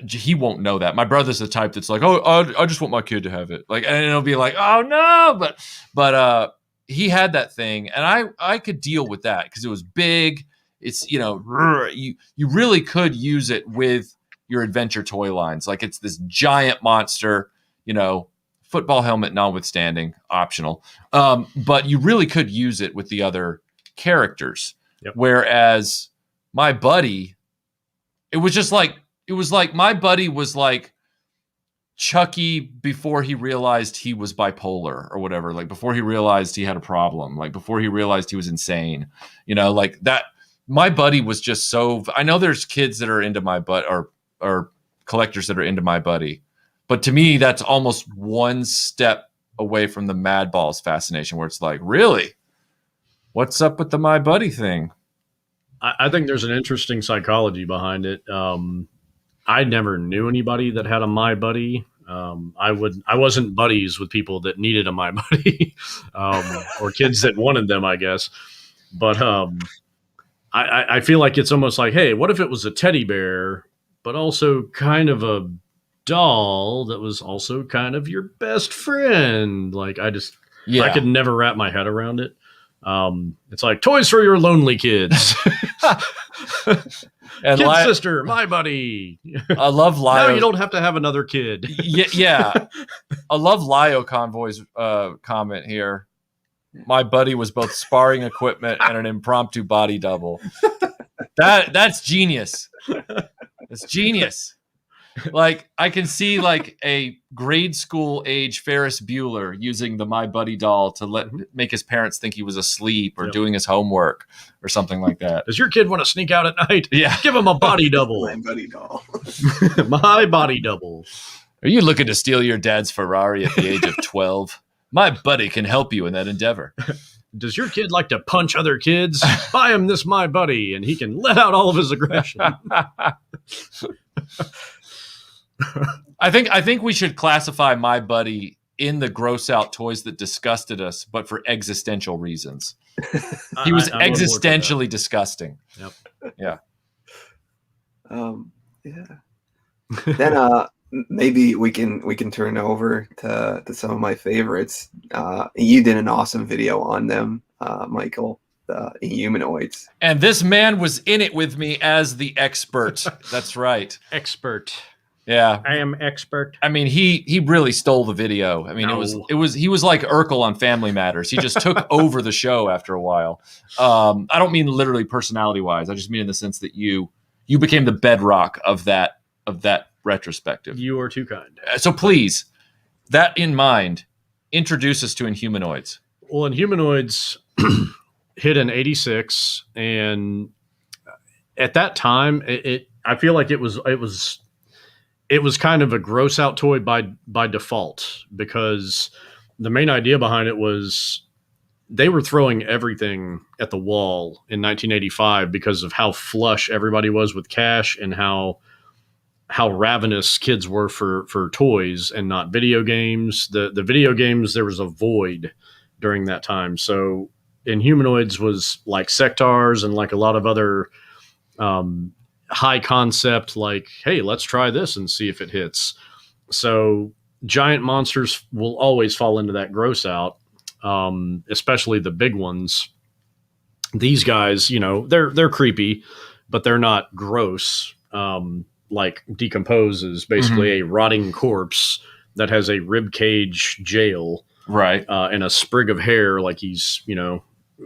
he won't know that. My brother's the type that's like, oh, I just want my kid to have it. Like, and it'll be like, oh no, but he had that thing, and I could deal with that because it was big. It's you really could use it with your adventure toy lines. Like it's this giant monster, football helmet notwithstanding, optional. But you really could use it with the other characters. Yep. Whereas My Buddy, it was like My Buddy was like Chucky before he realized he was bipolar or whatever. Like before he realized he had a problem. Like before he realized he was insane. Like that. My Buddy was just so. I know there's kids that are into My Buddy or collectors that are into My Buddy, but to me that's almost one step away from the Madballs fascination, where it's like, really, what's up with the My Buddy thing? I think there's an interesting psychology behind it. I never knew anybody that had a My Buddy. I wasn't buddies with people that needed a My Buddy, or kids that wanted them, I guess. But I feel like it's almost like, hey, what if it was a teddy bear, but also kind of a doll that was also kind of your best friend? Like, I could never wrap my head around it. It's like toys for your lonely kids. And kid sister, my buddy. I love Lio. Now you don't have to have another kid. Yeah. I love Lio Convoy's comment here. My buddy was both sparring equipment and an impromptu body double. That's genius. That's genius. Like, I can see like a grade school age Ferris Bueller using the My Buddy doll to make his parents think he was asleep or doing his homework or something like that. Does your kid want to sneak out at night? Yeah. Give him a body double. My buddy doll. My body double. Are you looking to steal your dad's Ferrari at the age of 12? My buddy can help you in that endeavor. Does your kid like to punch other kids? Buy him this My Buddy, and he can let out all of his aggression. I think we should classify My Buddy in the gross out toys that disgusted us, but for existential reasons. He was existentially disgusting. Yep. Yeah. Yeah. Then maybe we can turn over to some of my favorites. You did an awesome video on them, Michael, the Inhumanoids. And this man was in it with me as the expert. That's right. Expert. Yeah. I am expert. I mean, he really stole the video. I mean, he was like Urkel on Family Matters. He just took over the show after a while. I don't mean literally personality wise. I just mean in the sense that you became the bedrock of that retrospective. You are too kind. So please, that in mind, introduce us to Inhumanoids. Well, Inhumanoids hit in '86, and at that time, I feel like it was kind of a gross out toy by default, because the main idea behind it was they were throwing everything at the wall in 1985 because of how flush everybody was with cash and how ravenous kids were for toys and not video games. The video games, there was a void during that time. So Inhumanoids was like Sectars and like a lot of other high concept, like, hey, let's try this and see if it hits. So giant monsters will always fall into that gross out, especially the big ones. These guys, they're creepy, but they're not gross. Like Decompose is basically a rotting corpse that has a rib cage jail, right, and a sprig of hair, like he's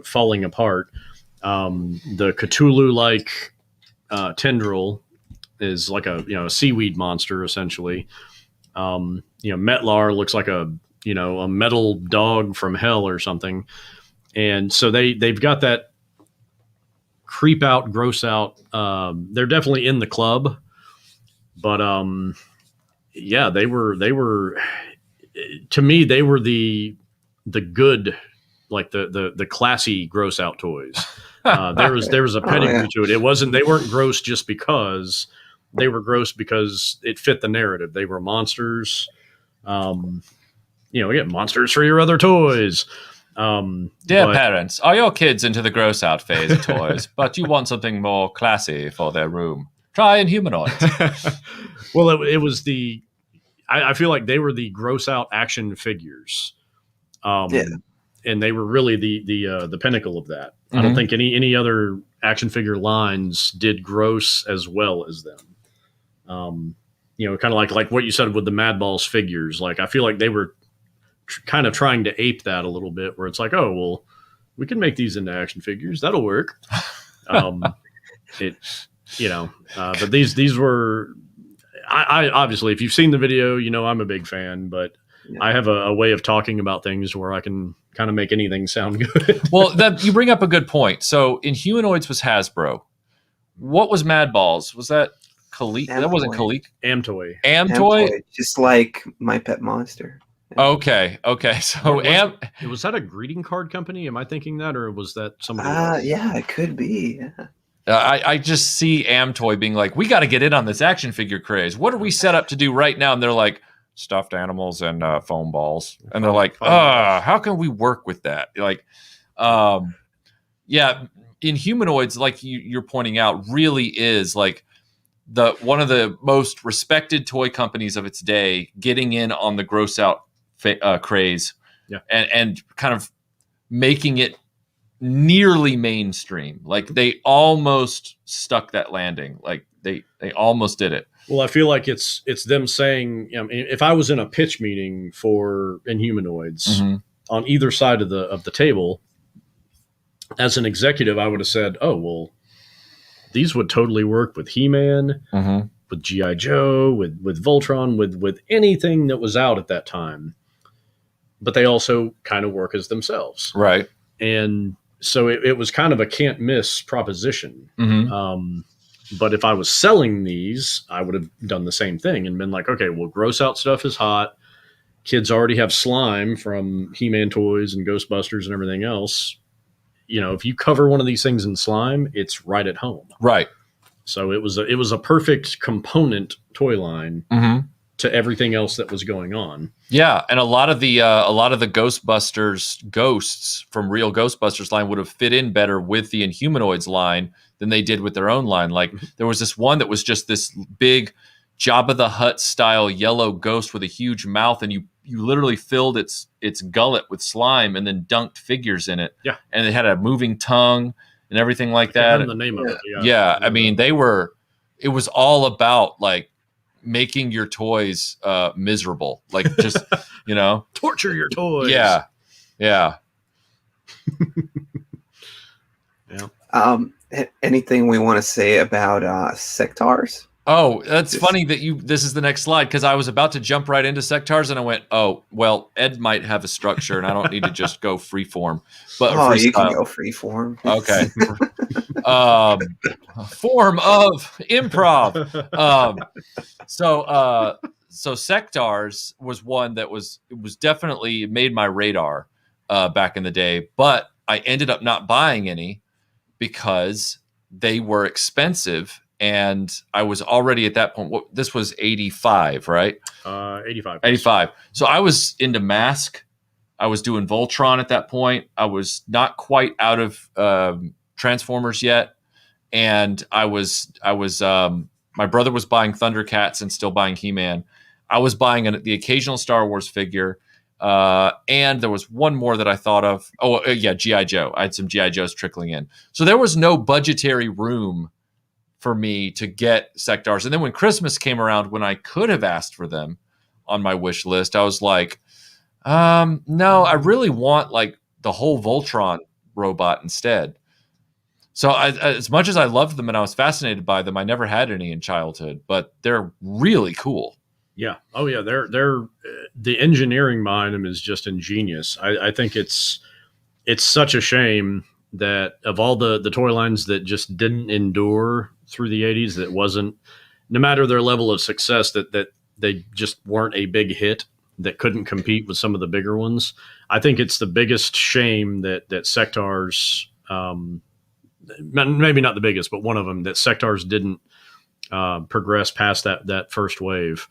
falling apart. The Cthulhu-like tendril is like a seaweed monster essentially. Metlar looks like a metal dog from hell or something, and so they've got that creep out, gross out. They're definitely in the club. But they were to me, they were the good, like the classy gross out toys. There was a pedigree to it. They weren't gross just because they were gross because it fit the narrative. They were monsters. We get monsters for your other toys. Dear parents, are your kids into the gross out phase of toys, but you want something more classy for their room? Try Inhumanoids. Well, it was I feel like they were the gross out action figures. And they were really the pinnacle of that. I don't think any other action figure lines did gross as well as them. Kind of like what you said with the Madballs figures. Like, I feel like they were kind of trying to ape that a little bit, where it's like, oh, well, we can make these into action figures. That'll work. But these were, I obviously, if you've seen the video, I'm a big fan, but I have a way of talking about things where I can kind of make anything sound good. Well, you bring up a good point. So Inhumanoids was Hasbro. What was Madballs? Was that Kalik? That wasn't Kalik. Amtoy. Amtoy? Just like My Pet Monster. Okay. So was that a greeting card company? Am I thinking that, or was that somebody else? Yeah, it could be. Yeah. I just see Amtoy being like, we got to get in on this action figure craze. What are we set up to do right now? And they're like, stuffed animals and foam balls. And they're like, how can we work with that? Like, yeah, Inhumanoids, like you're pointing out, really is like one of the most respected toy companies of its day, getting in on the gross out craze, and kind of making it nearly mainstream. Like they almost stuck that landing. Like they almost did it. Well, I feel like it's them saying, if I was in a pitch meeting for Inhumanoids on either side of the table, as an executive, I would have said, "Oh, well, these would totally work with He-Man, with G.I. Joe, with Voltron, with anything that was out at that time." But they also kind of work as themselves, right? And so it was kind of a can't miss proposition. But if I was selling these, I would have done the same thing and been like, okay, well, gross out stuff is hot. Kids already have slime from He-Man toys and Ghostbusters and everything else. If you cover one of these things in slime, it's right at home. Right. So it was a perfect component toy line to everything else that was going on. Yeah, and a lot of the Ghostbusters ghosts from real Ghostbusters line would have fit in better with the Inhumanoids line than they did with their own line. Like there was this one that was just this big Jabba the Hutt style yellow ghost with a huge mouth, and you literally filled its gullet with slime and then dunked figures in it. Yeah, and it had a moving tongue and everything like that. I can't remember the name of it. Yeah, I mean it was all about like making your toys miserable, like just torture your toys. Yeah. Yeah. Anything we want to say about Sectars? Oh, that's funny that this is the next slide, because I was about to jump right into Sectars and I went, oh, well, Ed might have a structure and I don't need to just go freeform. But you can go freeform. Okay. Form of improv. So Sectars was one that was definitely made my radar back in the day, but I ended up not buying any because they were expensive. And I was already at that point. This was 85, right? 85. 85. So I was into Mask. I was doing Voltron at that point. I was not quite out of Transformers yet. And I was my brother was buying Thundercats and still buying He-Man. I was buying the occasional Star Wars figure. And there was one more that I thought of. Oh, yeah, G.I. Joe. I had some G.I. Joes trickling in. So there was no budgetary room for me to get Sectars. And then when Christmas came around, when I could have asked for them on my wish list, I was like, no, I really want like the whole Voltron robot instead. So as much as I loved them and I was fascinated by them, I never had any in childhood, but they're really cool. Yeah. Oh yeah. They're the engineering behind them is just ingenious. I think it's such a shame that of all the toy lines that just didn't endure through the 80s, that wasn't, no matter their level of success, that they just weren't a big hit, that couldn't compete with some of the bigger ones. I think it's the biggest shame that Sectars, maybe not the biggest, but one of them, that Sectars didn't progress past that first wave.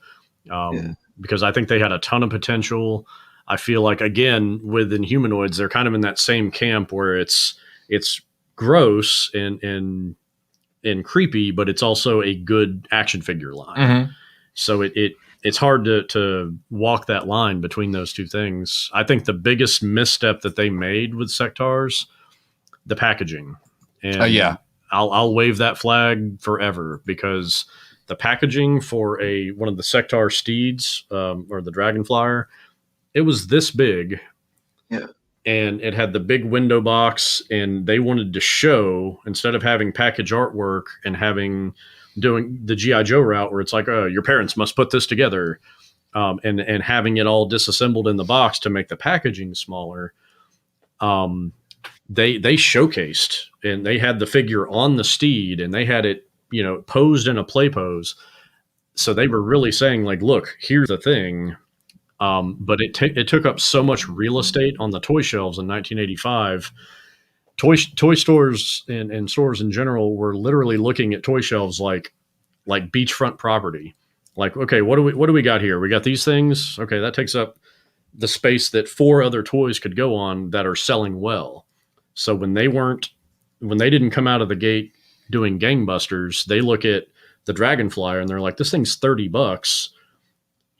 Because I think they had a ton of potential. I feel like, again, with Inhumanoids, they're kind of in that same camp where it's gross and creepy, but it's also a good action figure line. So it's hard to walk that line between those two things. I think the biggest misstep that they made with Sectars, the packaging. And I'll wave that flag forever, because the packaging for one of the Sectar steeds, or the Dragonflyer, it was this big. Yeah. And it had the big window box, and they wanted to show, instead of having package artwork and doing the G.I. Joe route where it's like, oh, your parents must put this together, and having it all disassembled in the box to make the packaging smaller. They showcased, and they had the figure on the steed, and they had it, posed in a play pose. So they were really saying, like, look, here's the thing. But it took up so much real estate on the toy shelves in 1985. Toy stores and stores in general were literally looking at toy shelves like beachfront property. Like, okay, what do we got here? We got these things. Okay, that takes up the space that 4 other toys could go on that are selling well. So when they weren't when they didn't come out of the gate doing gangbusters, they look at the Dragonflyer and they're like, this thing's $30.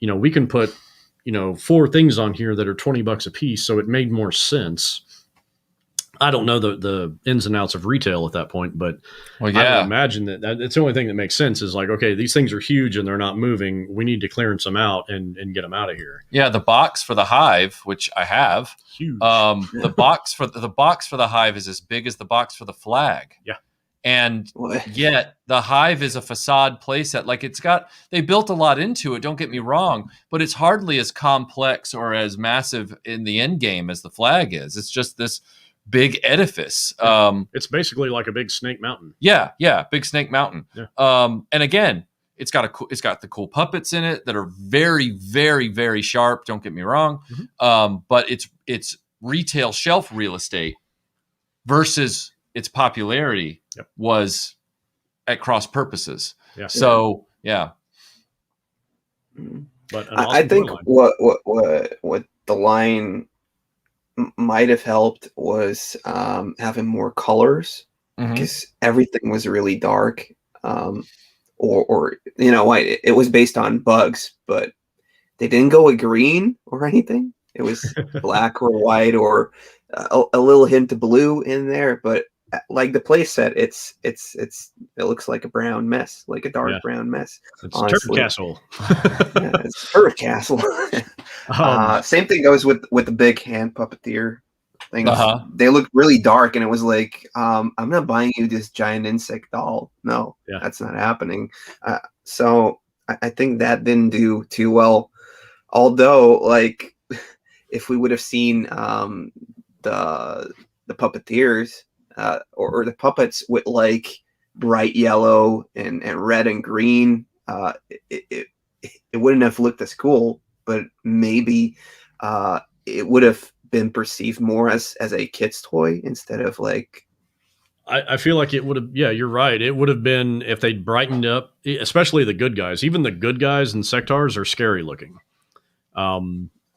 We can put, 4 things on here that are $20 a piece. So it made more sense. I don't know the ins and outs of retail at that point, but Well, I yeah. would imagine that it's the only thing that makes sense is like, okay, these things are huge and they're not moving. We need to clearance them out and get them out of here. Yeah, the box for the hive, which I have, Huge. the box for the hive is as big as the box for the flag. Yeah. And What? yet the hive is a facade playset. Like they built a lot into it, don't get me wrong, but it's hardly as complex or as massive in the end game as the flag is. It's just this big edifice. It's basically like a big Snake Mountain. Yeah, Big Snake Mountain. Yeah. And again, it's got the cool puppets in it that are very, very, very sharp. Don't get me wrong. Mm-hmm. But it's retail shelf real estate versus its popularity was at cross purposes. Yeah. So yeah. But I think what the line might have helped was having more colors, because everything was really dark, or it was based on bugs, but they didn't go with green or anything. It was black or white or a little hint of blue in there, but like the play set, it looks like a brown mess, like a dark brown mess. It's Turf Castle. Yeah, it's Turf Castle. Same thing goes with the big hand puppeteer things. They look really dark, and it was like, I'm not buying you this giant insect doll. No, that's not happening. So I think that didn't do too well. Although, like, if we would have seen the puppeteers or the puppets with like bright yellow and red and green, it wouldn't have looked as cool, but maybe it would have been perceived more as a kid's toy instead of like. I feel like it would have. Yeah, you're right. It would have been if they'd brightened up, especially the good guys. Even the good guys and Sectars are scary looking.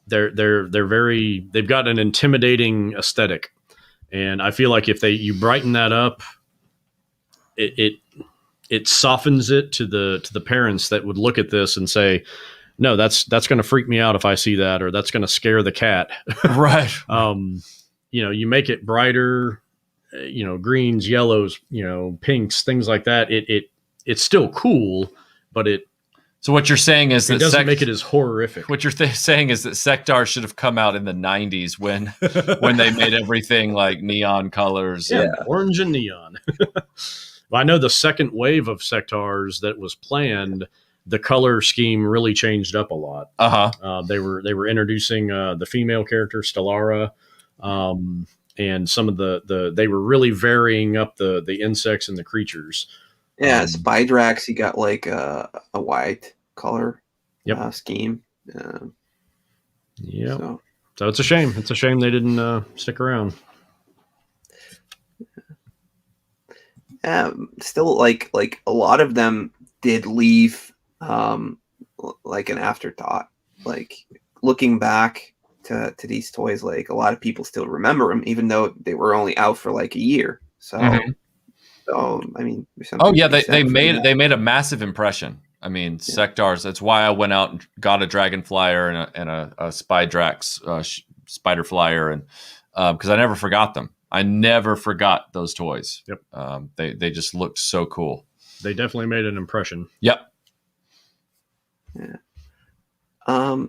They're very. They've got an intimidating aesthetic, and I feel like if you brighten that up, it softens it to the parents that would look at this and say, no, that's going to freak me out if I see that, or that's going to scare the cat. Right. You make it brighter, greens, yellows, pinks, things like that. It's still cool, but so what you're saying is it doesn't make it as horrific. What you're saying is that Sectar should have come out in the 90s when they made everything like neon colors. Yeah, orange and neon. Well, I know the second wave of Sectars that was planned, the color scheme really changed up a lot. They were introducing the female character Stellara, and some of they were really varying up the insects and the creatures. Yeah, Spidrax, he got like a white color scheme. So it's a shame. It's a shame they didn't stick around. Still, like a lot of them did leave like an afterthought. Like looking back to these toys, like a lot of people still remember them, even though they were only out for like a year. So. So I mean, they made a massive impression. I mean, Sectars. That's why I went out and got a Dragonflyer and a Spidrax Spider Flyer, and because I never forgot them. I never forgot those toys. Yep. They just looked so cool. They definitely made an impression. Yep. Yeah.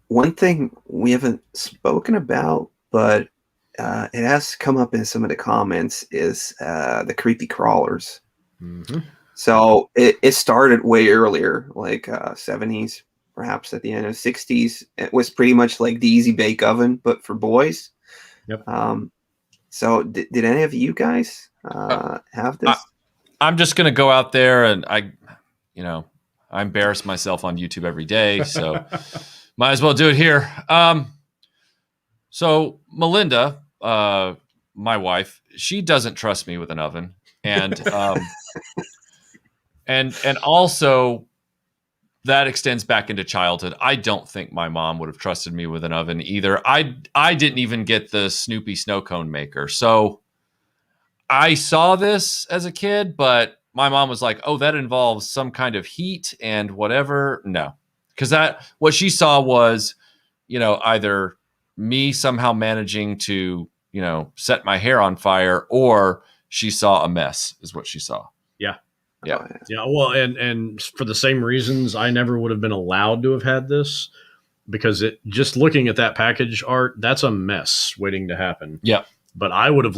One thing we haven't spoken about, but it has come up in some of the comments, is the creepy crawlers. Mm-hmm. So it started way earlier, like 70s, perhaps at the end of 60s. It was pretty much like the Easy Bake Oven, but for boys. Yep. So did any of you guys have this? I'm just going to go out there and I embarrass myself on YouTube every day, so might as well do it here. So Melinda, my wife, she doesn't trust me with an oven, and and also that extends back into childhood. I don't think my mom would have trusted me with an oven either. I didn't even get the Snoopy snow cone maker, so I saw this as a kid, but my mom was like, "Oh, that involves some kind of heat and whatever." No, because what she saw was, either me somehow managing to, set my hair on fire, or she saw a mess. Is what she saw. Yeah. Yeah. Oh, Yeah. Well, and for the same reasons, I never would have been allowed to have had this, because just looking at that package art, that's a mess waiting to happen. Yeah. But I would have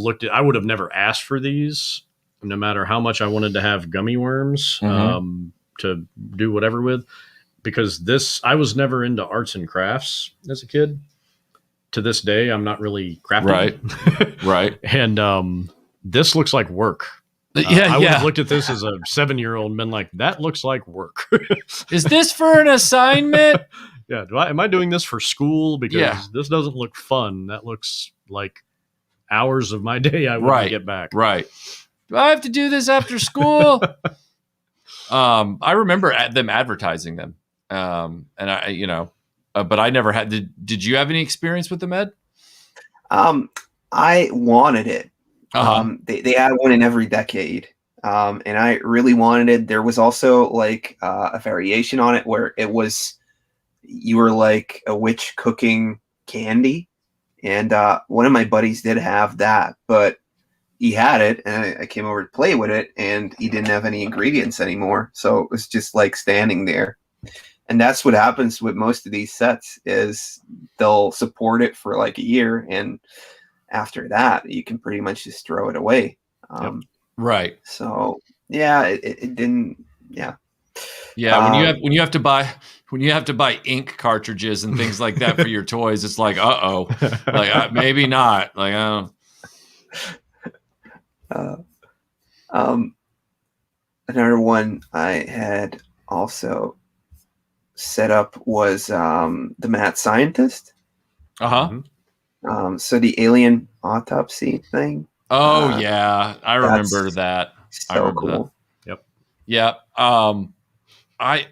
never asked for these, no matter how much I wanted to have gummy worms to do whatever with, because I was never into arts and crafts as a kid. To this day, I'm not really crafting. Right. And this looks like work. I would have looked at this as a 7-year-old and been like, that looks like work. Is this for an assignment? Yeah. Am I doing this for school? Because this doesn't look fun. That looks like hours of my day I wouldn't get back. Right. Do I have to do this after school? I remember them advertising them. And I, but I never had. Did you have any experience with them, Ed? I wanted it. They had one in every decade. And I really wanted it. There was also like a variation on it where you were like a witch cooking candy. And one of my buddies did have that, but he had it, and I came over to play with it, and he didn't have any ingredients anymore. So it was just like standing there. And that's what happens with most of these sets is they'll support it for like a year, and after that, you can pretty much just throw it away. Right. So yeah, it didn't. Yeah. Yeah. When you have to buy ink cartridges and things like that for your toys, it's like, like maybe not. Like, another one I had also set up was the Mad Scientist. So the alien autopsy thing. Oh yeah, I remember that. So cool. That. Yep.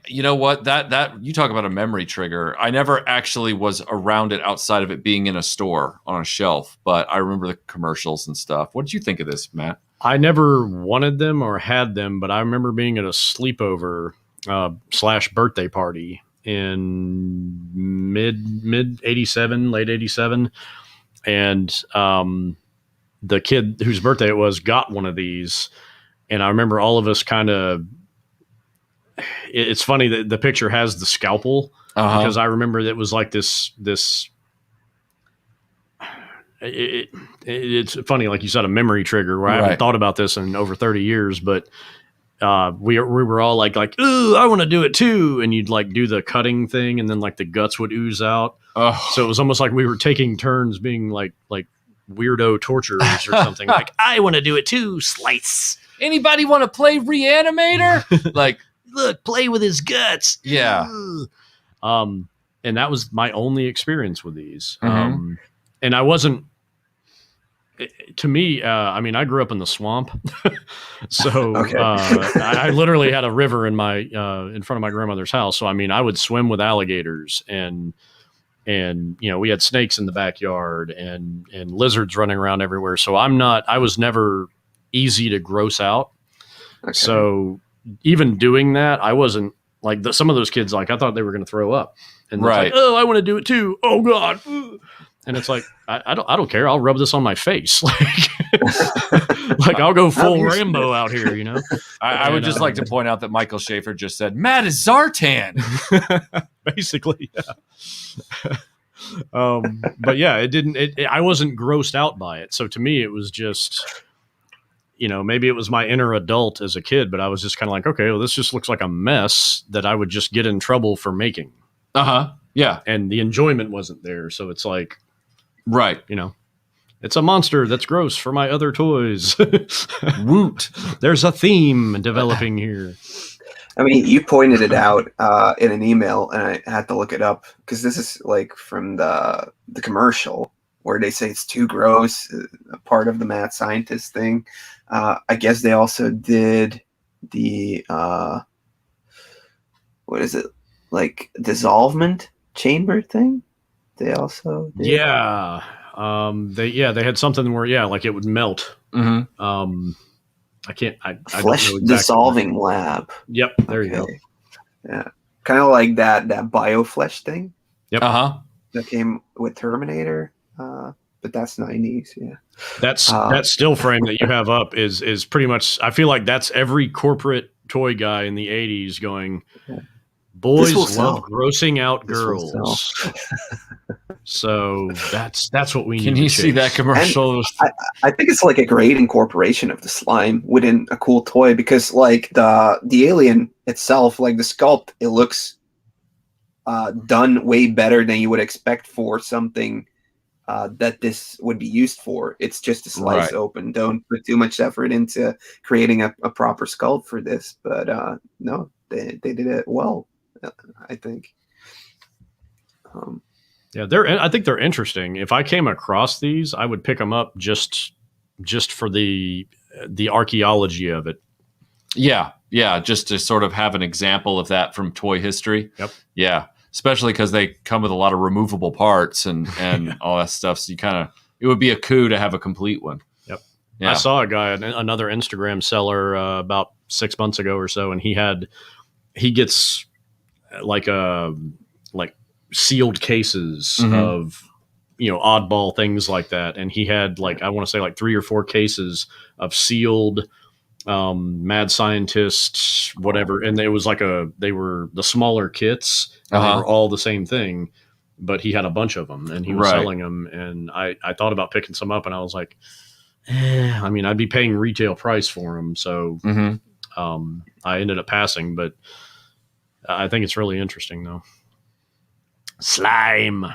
You know what, that you talk about a memory trigger. I never actually was around it outside of it being in a store on a shelf, but I remember the commercials and stuff. What did you think of this, Matt? I never wanted them or had them, but I remember being at a sleepover / birthday party in mid 87, late 87. And the kid whose birthday it was got one of these. And I remember all of us kind of, it's funny that the picture has the scalpel because I remember it was like this, it's funny, like you said, a memory trigger where I haven't thought about this in over 30 years, but we were all like, ooh, I want to do it too. And you'd like do the cutting thing, and then like the guts would ooze out. So it was almost like we were taking turns being like weirdo torturers or something. Like, I want to do it too. Slice. Anybody want to play Reanimator? Like, look, play with his guts. Yeah. And that was my only experience with these. And I wasn't, to me, I mean, I grew up in the swamp. So I literally had a river in front of my grandmother's house. So, I mean, I would swim with alligators and we had snakes in the backyard and lizards running around everywhere. So I was never easy to gross out. So even doing that, I wasn't like some of those kids, like I thought they were going to throw up, and like, oh, I want to do it too. Oh God. And it's like, I don't care. I'll rub this on my face. Like I'll go full Rambo out here, you know? I would just like to point out that Michael Schaefer just said, Matt is Zartan. Basically. Yeah. But yeah, I wasn't grossed out by it. So to me, it was just, maybe it was my inner adult as a kid, but I was just kind of like, okay, well, this just looks like a mess that I would just get in trouble for making. Yeah. And the enjoyment wasn't there. So it's like, right. It's a monster that's gross for my other toys. Woot. There's a theme developing here. I mean, you pointed it out in an email, and I had to look it up because this is like from the commercial where they say it's too gross, a part of the Mad Scientist thing. I guess they also did the what is it, like dissolvement chamber thing? They also did. Yeah. They had something where like it would melt. Mm-hmm. I can't. I don't know Flesh exactly dissolving lab. Yep, there you go. Yeah, kind of like that bioflesh thing. Yep. That came with Terminator. But that's 90s. Yeah. That still frame that you have up is pretty much. I feel like that's every corporate toy guy in the 80s going. Boys love grossing out girls. So that's what we need. Can you see that commercial? I think it's like a great incorporation of the slime within a cool toy, because like the alien itself, like the sculpt, it looks done way better than you would expect for something that this would be used for. It's just a slice open. Don't put too much effort into creating a proper sculpt for this. But no, they did it well, I think. Yeah, I think they're interesting. If I came across these, I would pick them up just for the archaeology of it. Yeah, just to sort of have an example of that from toy history. Yep. Yeah, especially because they come with a lot of removable parts and all that stuff. So it would be a coup to have a complete one. Yep. Yeah. I saw a guy, another Instagram seller, about 6 months ago or so, and he gets like sealed cases of oddball things like that, and he had I want to say 3 or 4 cases of sealed mad scientists whatever, and it was they were the smaller kits, and they were all the same thing, but he had a bunch of them and he was selling them, and I thought about picking some up, and I was like, I mean, I'd be paying retail price for them, so I ended up passing, but I think it's really interesting though. Slime.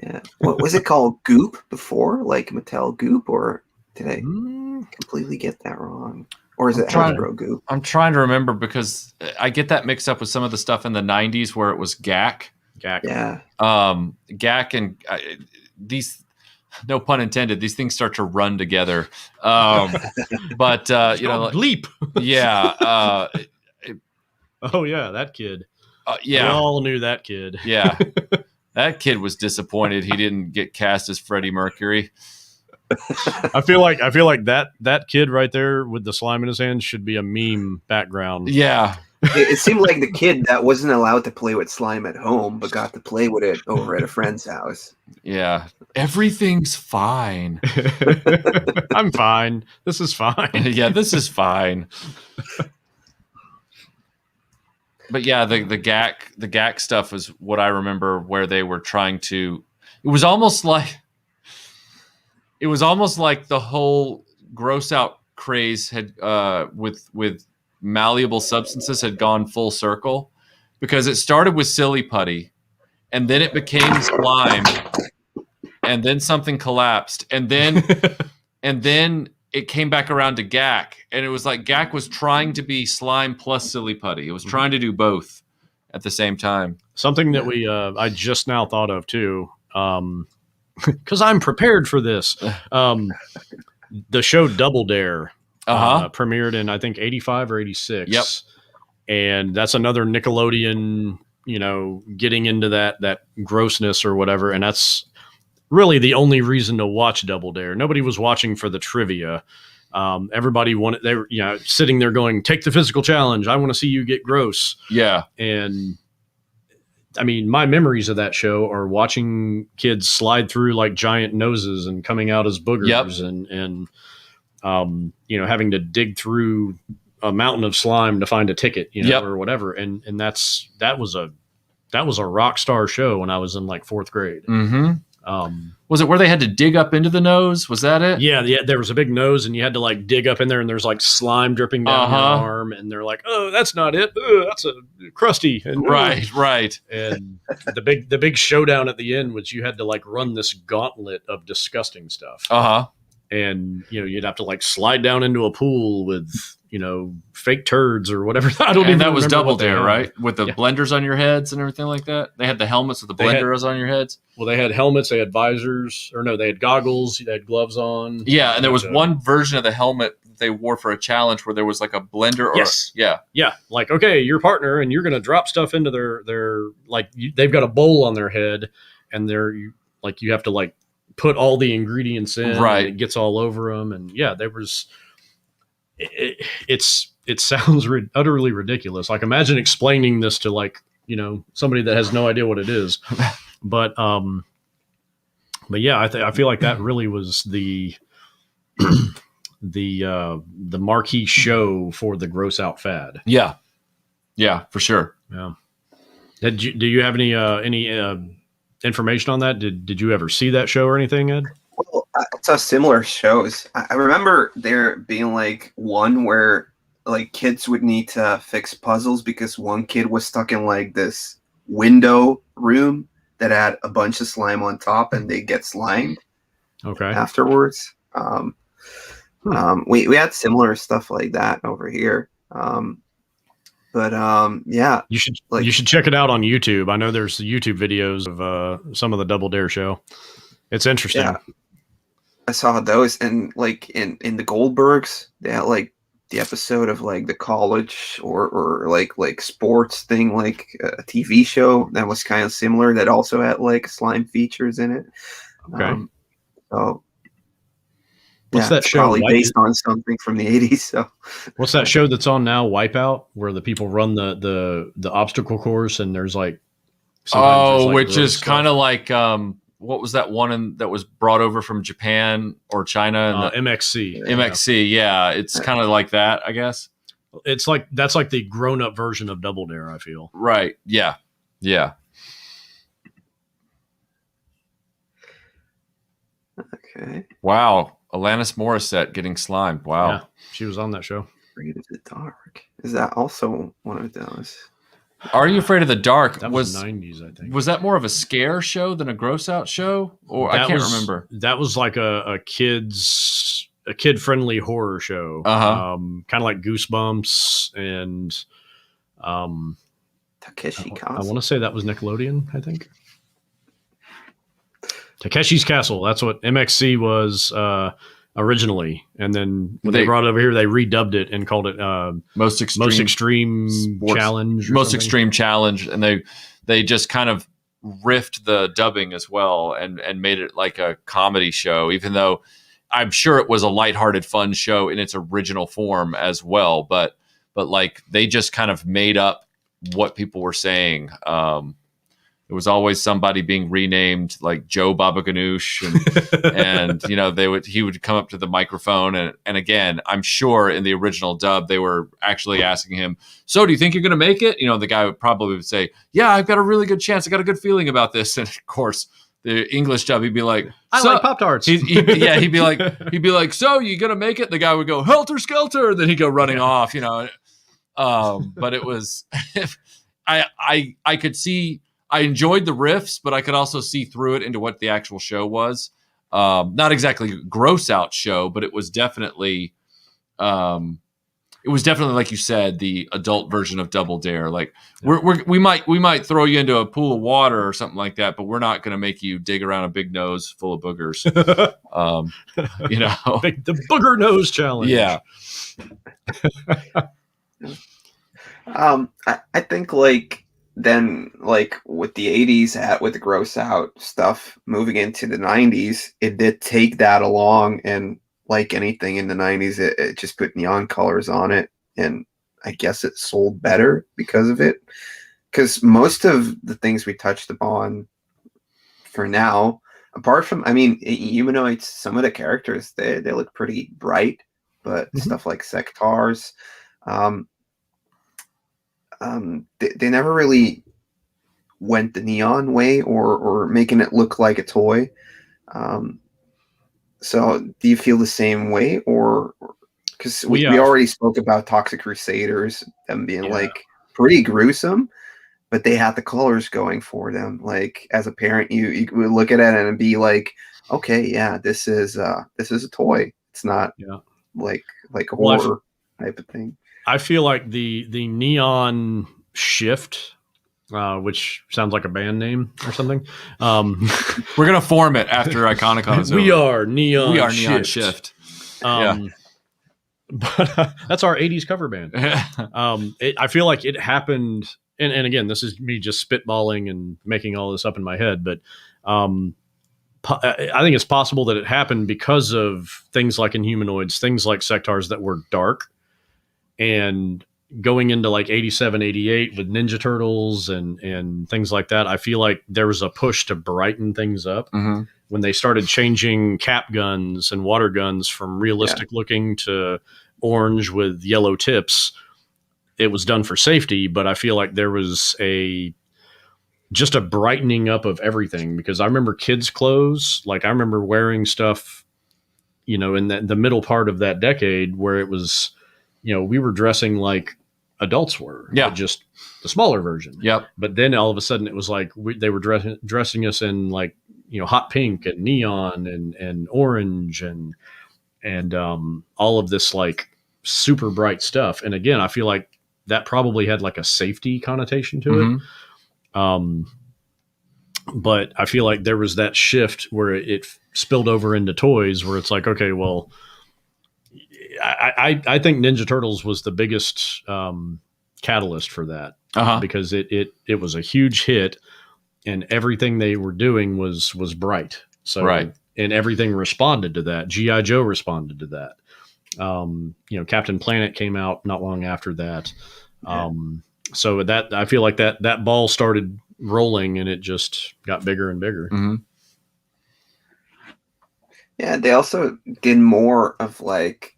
Yeah. What was it called? Goop before? Like Mattel Goop? Or did I completely get that wrong? Or is it Hasbro Goop? I'm trying to remember, because I get that mixed up with some of the stuff in the 90s where it was GAC. Yeah. GAC and these, no pun intended, these things start to run together. But, bleep. Yeah. Oh, yeah, that kid. Yeah, we all knew that kid. Yeah, that kid was disappointed he didn't get cast as Freddie Mercury. I feel like that kid right there with the slime in his hand should be a meme background. Yeah, it seemed like the kid that wasn't allowed to play with slime at home, but got to play with it over at a friend's house. Yeah, everything's fine. I'm fine. This is fine. Yeah, this is fine. But yeah, the GAC stuff is what I remember, where they were trying to. It was almost like the whole gross out craze had with malleable substances had gone full circle, because it started with silly putty, and then it became slime, and then something collapsed, and then it came back around to GAC, and it was like GAC was trying to be slime plus silly putty. It was trying to do both at the same time. Something that I just now thought of too, because I'm prepared for this. The show Double Dare premiered in, I think, 85 or 86. Yep. And that's another Nickelodeon, getting into that grossness or whatever, and that's really the only reason to watch Double Dare. Nobody was watching for the trivia. Everybody wanted, they were, sitting there going, take the physical challenge. I want to see you get gross. Yeah. And I mean, my memories of that show are watching kids slide through like giant noses and coming out as boogers, and having to dig through a mountain of slime to find a ticket, or whatever. And that was a rock star show when I was in like 4th grade. Mm-hmm. Was it where they had to dig up into the nose? Was that it? Yeah. There was a big nose, and you had to like dig up in there, and there's like slime dripping down your arm, and they're like, "Oh, that's not it. That's a crusty." And, right. And the big showdown at the end was you had to like run this gauntlet of disgusting stuff. And you'd have to like slide down into a pool with fake turds or whatever. I don't even. That was Double Dare, right? With the blenders on your heads and everything like that. They had the helmets with the blenders on your heads. Well, they had helmets. They had visors, or no, they had goggles. They had gloves on. Yeah, and there was one version of the helmet they wore for a challenge where there was like a blender. Yeah. Like, okay, your partner, and you're going to drop stuff into their they've got a bowl on their head, and you have to like put all the ingredients in, Right. and it gets all over them. And yeah, there was, it sounds utterly ridiculous. Like, imagine explaining this to, like, somebody that has no idea what it is. But yeah, I feel like that really was the marquee show for the gross out fad. Yeah, for sure. Yeah. Do you have any information on that? Did you ever see that show or anything, Ed? Well, I saw similar shows. I remember there being like one where like kids would need to fix puzzles because one kid was stuck in like this window room that had a bunch of slime on top, and they get slimed. Okay. Afterwards, we had similar stuff like that over here. Yeah, you should check it out on YouTube. I know there's YouTube videos of some of the Double Dare show. It's interesting. Yeah, I saw those, and like in the Goldbergs, they had like the episode of like the college or like sports thing, like a TV show that was kind of similar that also had like slime features in it. Okay. So what's that show? Probably based on something from the 80s. So what's that show that's on now? Wipeout, where the people run the obstacle course, and there's like, which is kind of like what was that one that was brought over from Japan or China? MXC. MXC, yeah. It's kind of like that, I guess. It's like that's like the grown-up version of Double Dare, I feel. Right. Yeah. Okay. Wow. Alanis Morissette getting slimed. Wow. Yeah, she was on that show. Afraid of the Dark. Is that also one of those? Are You Afraid of the Dark? That was 90s, I think. Was that more of a scare show than a gross out show? Or I can't remember. That was like a kid-friendly horror show. Kind of like Goosebumps and Takeshi Castle. I want to say that was Nickelodeon, I think. Takeshi's Castle. That's what MXC was originally, and then when they brought it over here, they redubbed it and called it Most Extreme Challenge. Most Extreme Challenge, and they just kind of riffed the dubbing as well and made it like a comedy show, even though I'm sure it was a lighthearted, fun show in its original form as well. But like they just kind of made up what people were saying. It was always somebody being renamed, like Joe Baba Ganoush, and he would come up to the microphone, and again, I'm sure in the original dub they were actually asking him, "So, do you think you're going to make it?" The guy would probably say, "Yeah, I've got a really good chance. I got a good feeling about this." And of course, the English dub, he'd be like, "I like Pop-Tarts." He'd be like, "So, you going to make it?" The guy would go, "Helter Skelter," then he'd go running off. But it was, I could see. I enjoyed the riffs, but I could also see through it into what the actual show was. Not exactly a gross out show, but it was definitely, like you said, the adult version of Double Dare. Like we might throw you into a pool of water or something like that, but we're not going to make you dig around a big nose full of boogers. The booger nose challenge. Yeah. I think then with the 80s with the gross out stuff moving into the 90s, it did take that along, and like anything in the 90s, it just put neon colors on it, and I guess it sold better because of it, because most of the things we touched upon for now, apart from Humanoids, some of the characters they look pretty bright, but stuff like Sectars, they never really went the neon way or making it look like a toy. So do you feel the same way, or because we already spoke about Toxic Crusaders, them being pretty gruesome, but they had the colors going for them. Like as a parent, you would look at it and be like, okay, yeah, this is a toy. It's not like a horror type of thing. I feel like the neon shift, which sounds like a band name or something. We're gonna form it after ICONICON. We are Neon. We are Neon Shift. But that's our 80s cover band. I feel like it happened, and again, this is me just spitballing and making all this up in my head, but I think it's possible that it happened because of things like Inhumanoids, things like Sectars that were dark, and going into like 87, 88 with Ninja Turtles and things like that. I feel like there was a push to brighten things up when they started changing cap guns and water guns from realistic looking to orange with yellow tips. It was done for safety, but I feel like there was just a brightening up of everything, because I remember kids' clothes. Like I remember wearing stuff, in the middle part of that decade where it was, we were dressing like adults were, just the smaller version. Yep. But then all of a sudden it was like they were dressing us in like, hot pink and neon and orange and all of this like super bright stuff. And again, I feel like that probably had like a safety connotation to it. But I feel like there was that shift where it spilled over into toys, where it's like, okay, well, I think Ninja Turtles was the biggest catalyst for that, because it was a huge hit, and everything they were doing was bright. So and everything responded to that. G.I. Joe responded to that. Captain Planet came out not long after that. So that I feel like that ball started rolling, and it just got bigger and bigger. Yeah, they also did more of like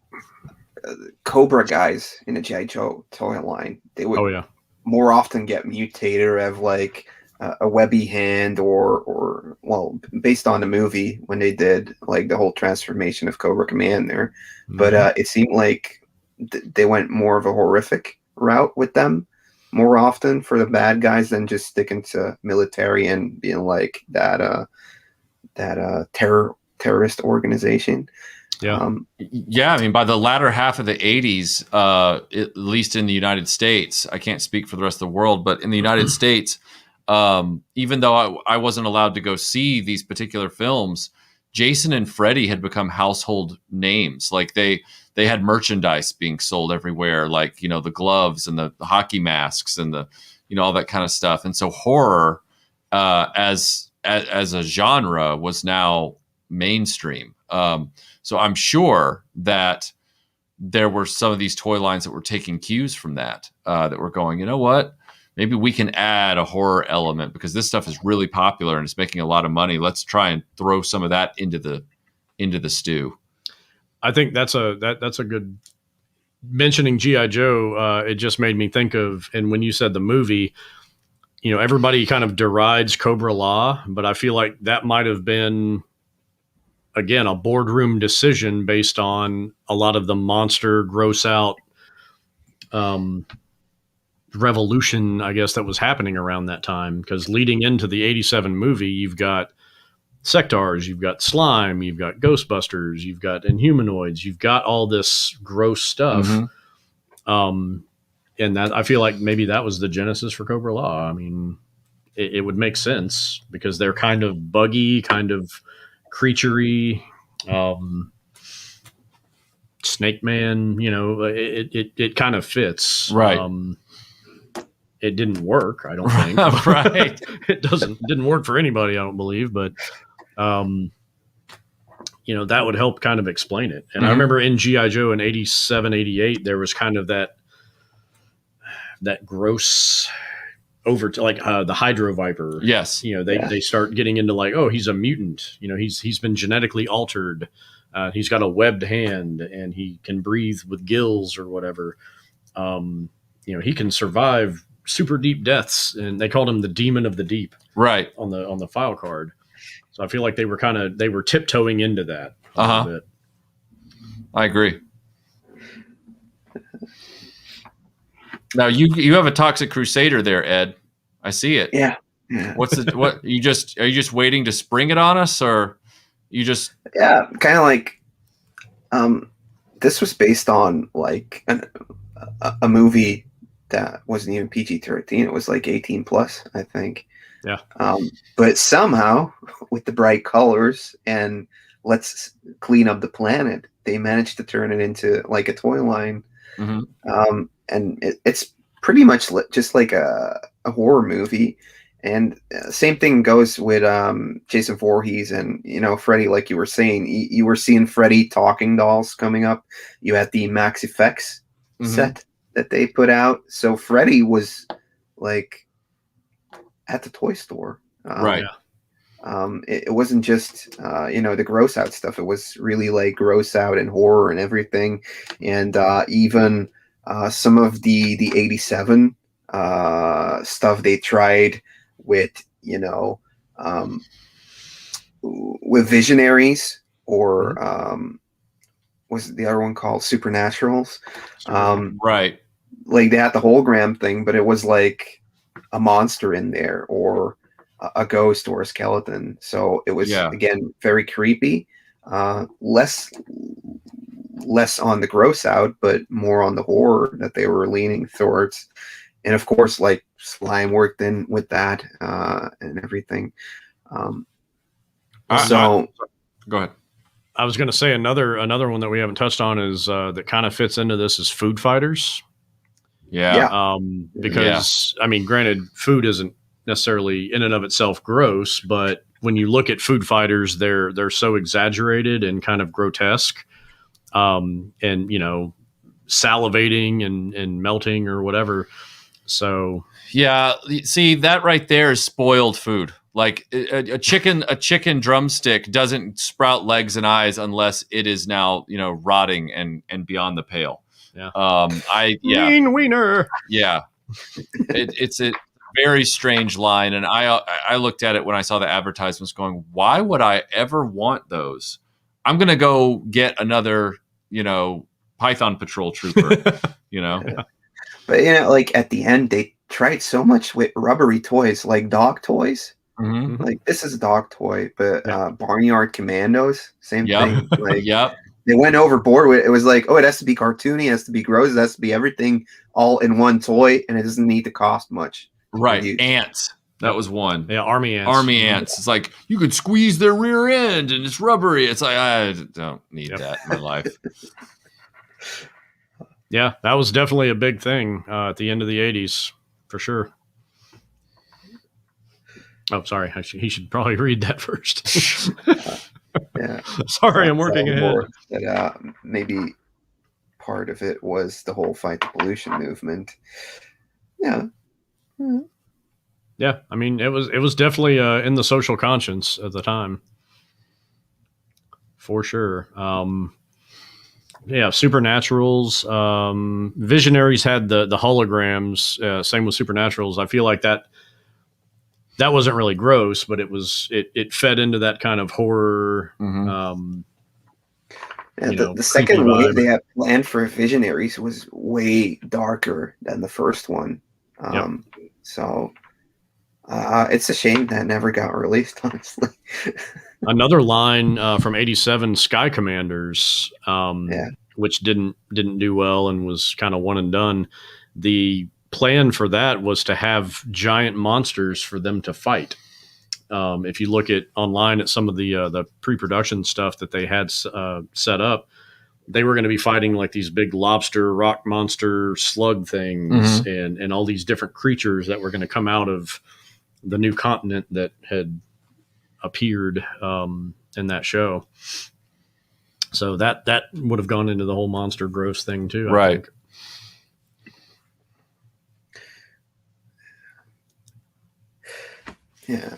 Cobra guys in the G.I. Joe toy line. They would more often get mutated or have like a webby hand or based on the movie when they did like the whole transformation of Cobra Command there. But it seemed like they went more of a horrific route with them more often for the bad guys than just sticking to military and being like that terrorist organization. I mean, by the latter half of the 80s, at least in the United States, I can't speak for the rest of the world, but in the United States, even though I wasn't allowed to go see these particular films, Jason and Freddy had become household names. Like they had merchandise being sold everywhere, like, the gloves and the hockey masks and the, all that kind of stuff. And so horror, as a genre was now mainstream. So I'm sure that there were some of these toy lines that were taking cues from that, that were going, you know what, maybe we can add a horror element because this stuff is really popular and it's making a lot of money. Let's try and throw some of that into the stew. I think that's a good mentioning G.I. Joe. It just made me think of, and when you said the movie, everybody kind of derides Cobra Law, but I feel like that might have been, again, a boardroom decision based on a lot of the monster gross out revolution, I guess, that was happening around that time. Because leading into the 87 movie, you've got Sectars, you've got Slime, you've got Ghostbusters, you've got Inhumanoids, you've got all this gross stuff. And that, I feel like maybe that was the genesis for Cobra Law. I mean, it would make sense because they're kind of buggy, kind of creaturey, Snake Man, it kind of fits. Right. It didn't work, I don't think. Right. It didn't work for anybody, I don't believe, but that would help kind of explain it. And I remember in G.I. Joe in 87, 88, there was kind of that gross over to like the Hydro Viper. Yes. They start getting into like, oh, he's a mutant. He's been genetically altered. He's got a webbed hand and he can breathe with gills or whatever. He can survive super deep deaths, and they called him the Demon of the Deep. Right. On the file card. So I feel like they were tiptoeing into that a little bit. I agree. Now you have a Toxic Crusader there, Ed. I see it. Yeah. Are you just waiting to spring it on us, or you just? Yeah, kind of like, this was based on like a movie that wasn't even PG-13. It was like 18 plus, I think. Yeah. But somehow, with the bright colors and let's clean up the planet, they managed to turn it into like a toy line. And it's pretty much just like a horror movie. And same thing goes with Jason Voorhees and Freddy. Like you were saying, you were seeing Freddy talking dolls coming up. You had the Max Effects set that they put out. So Freddy was like at the toy store, Right. It wasn't just the gross out stuff. It was really like gross out and horror and everything, and even some of the 87 stuff they tried with with Visionaries, or was the other one called Supernaturals? Right. Like they had the hologram thing, but it was like a monster in there, or a ghost, or a skeleton. So it was again very creepy. Less on the gross out, but more on the horror that they were leaning towards. And of course, like slime worked in with that and everything. Go ahead. I was going to say another one that we haven't touched on is that kind of fits into this is food fighters. Yeah. Because I mean, granted, food isn't necessarily in and of itself gross, but when you look at food fighters, they're so exaggerated and kind of grotesque, and salivating and melting or whatever. So yeah, see, that right there is spoiled food. Like a chicken drumstick doesn't sprout legs and eyes unless it is now rotting and beyond the pale. Yeah. Lean wiener. Yeah. It's a very strange line, and I looked at it when I saw the advertisements, going, why would I ever want those? I'm gonna go get another Python Patrol trooper. But like at the end, they tried so much with rubbery toys, like dog toys. Mm-hmm. Like this is a dog toy, but Barnyard Commandos, same thing. Like they went overboard with it. It was like, oh, it has to be cartoony, it has to be gross, it has to be everything all in one toy, and it doesn't need to cost much. Right. Ants. That was one. Yeah, army ants. Army ants. It's like you could squeeze their rear end and it's rubbery. It's like, I don't need that in my life. Yeah, that was definitely a big thing at the end of the 80s, for sure. Oh, sorry. He should probably read that first. Yeah. Sorry, I'm working ahead. That maybe part of it was the whole Fight the Pollution movement. Yeah. Mm-hmm. Yeah, I mean, it was definitely in the social conscience at the time, for sure. Yeah, Supernaturals, Visionaries had the holograms. Same with Supernaturals. I feel like that wasn't really gross, but it fed into that kind of horror. Mm-hmm. The second wave they had planned for Visionaries was way darker than the first one. So it's a shame that never got released, honestly. Another line from 87, Sky Commanders, which didn't do well and was kind of one and done. The plan for that was to have giant monsters for them to fight. If you look at online at some of the pre-production stuff that they had set up, they were going to be fighting like these big lobster, rock monster, slug things, and all these different creatures that were going to come out of the new continent that had appeared in that show. So that would have gone into the whole monster gross thing too, I think. Yeah.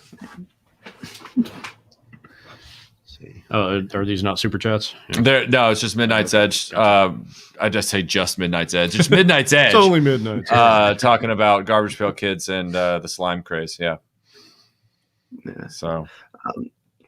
Are these not super chats? Yeah. No, it's just Midnight's Edge. I just say just Midnight's Edge. It's Midnight's Edge. It's only Midnight. Talking about Garbage Pail Kids and the slime craze. Yeah. So,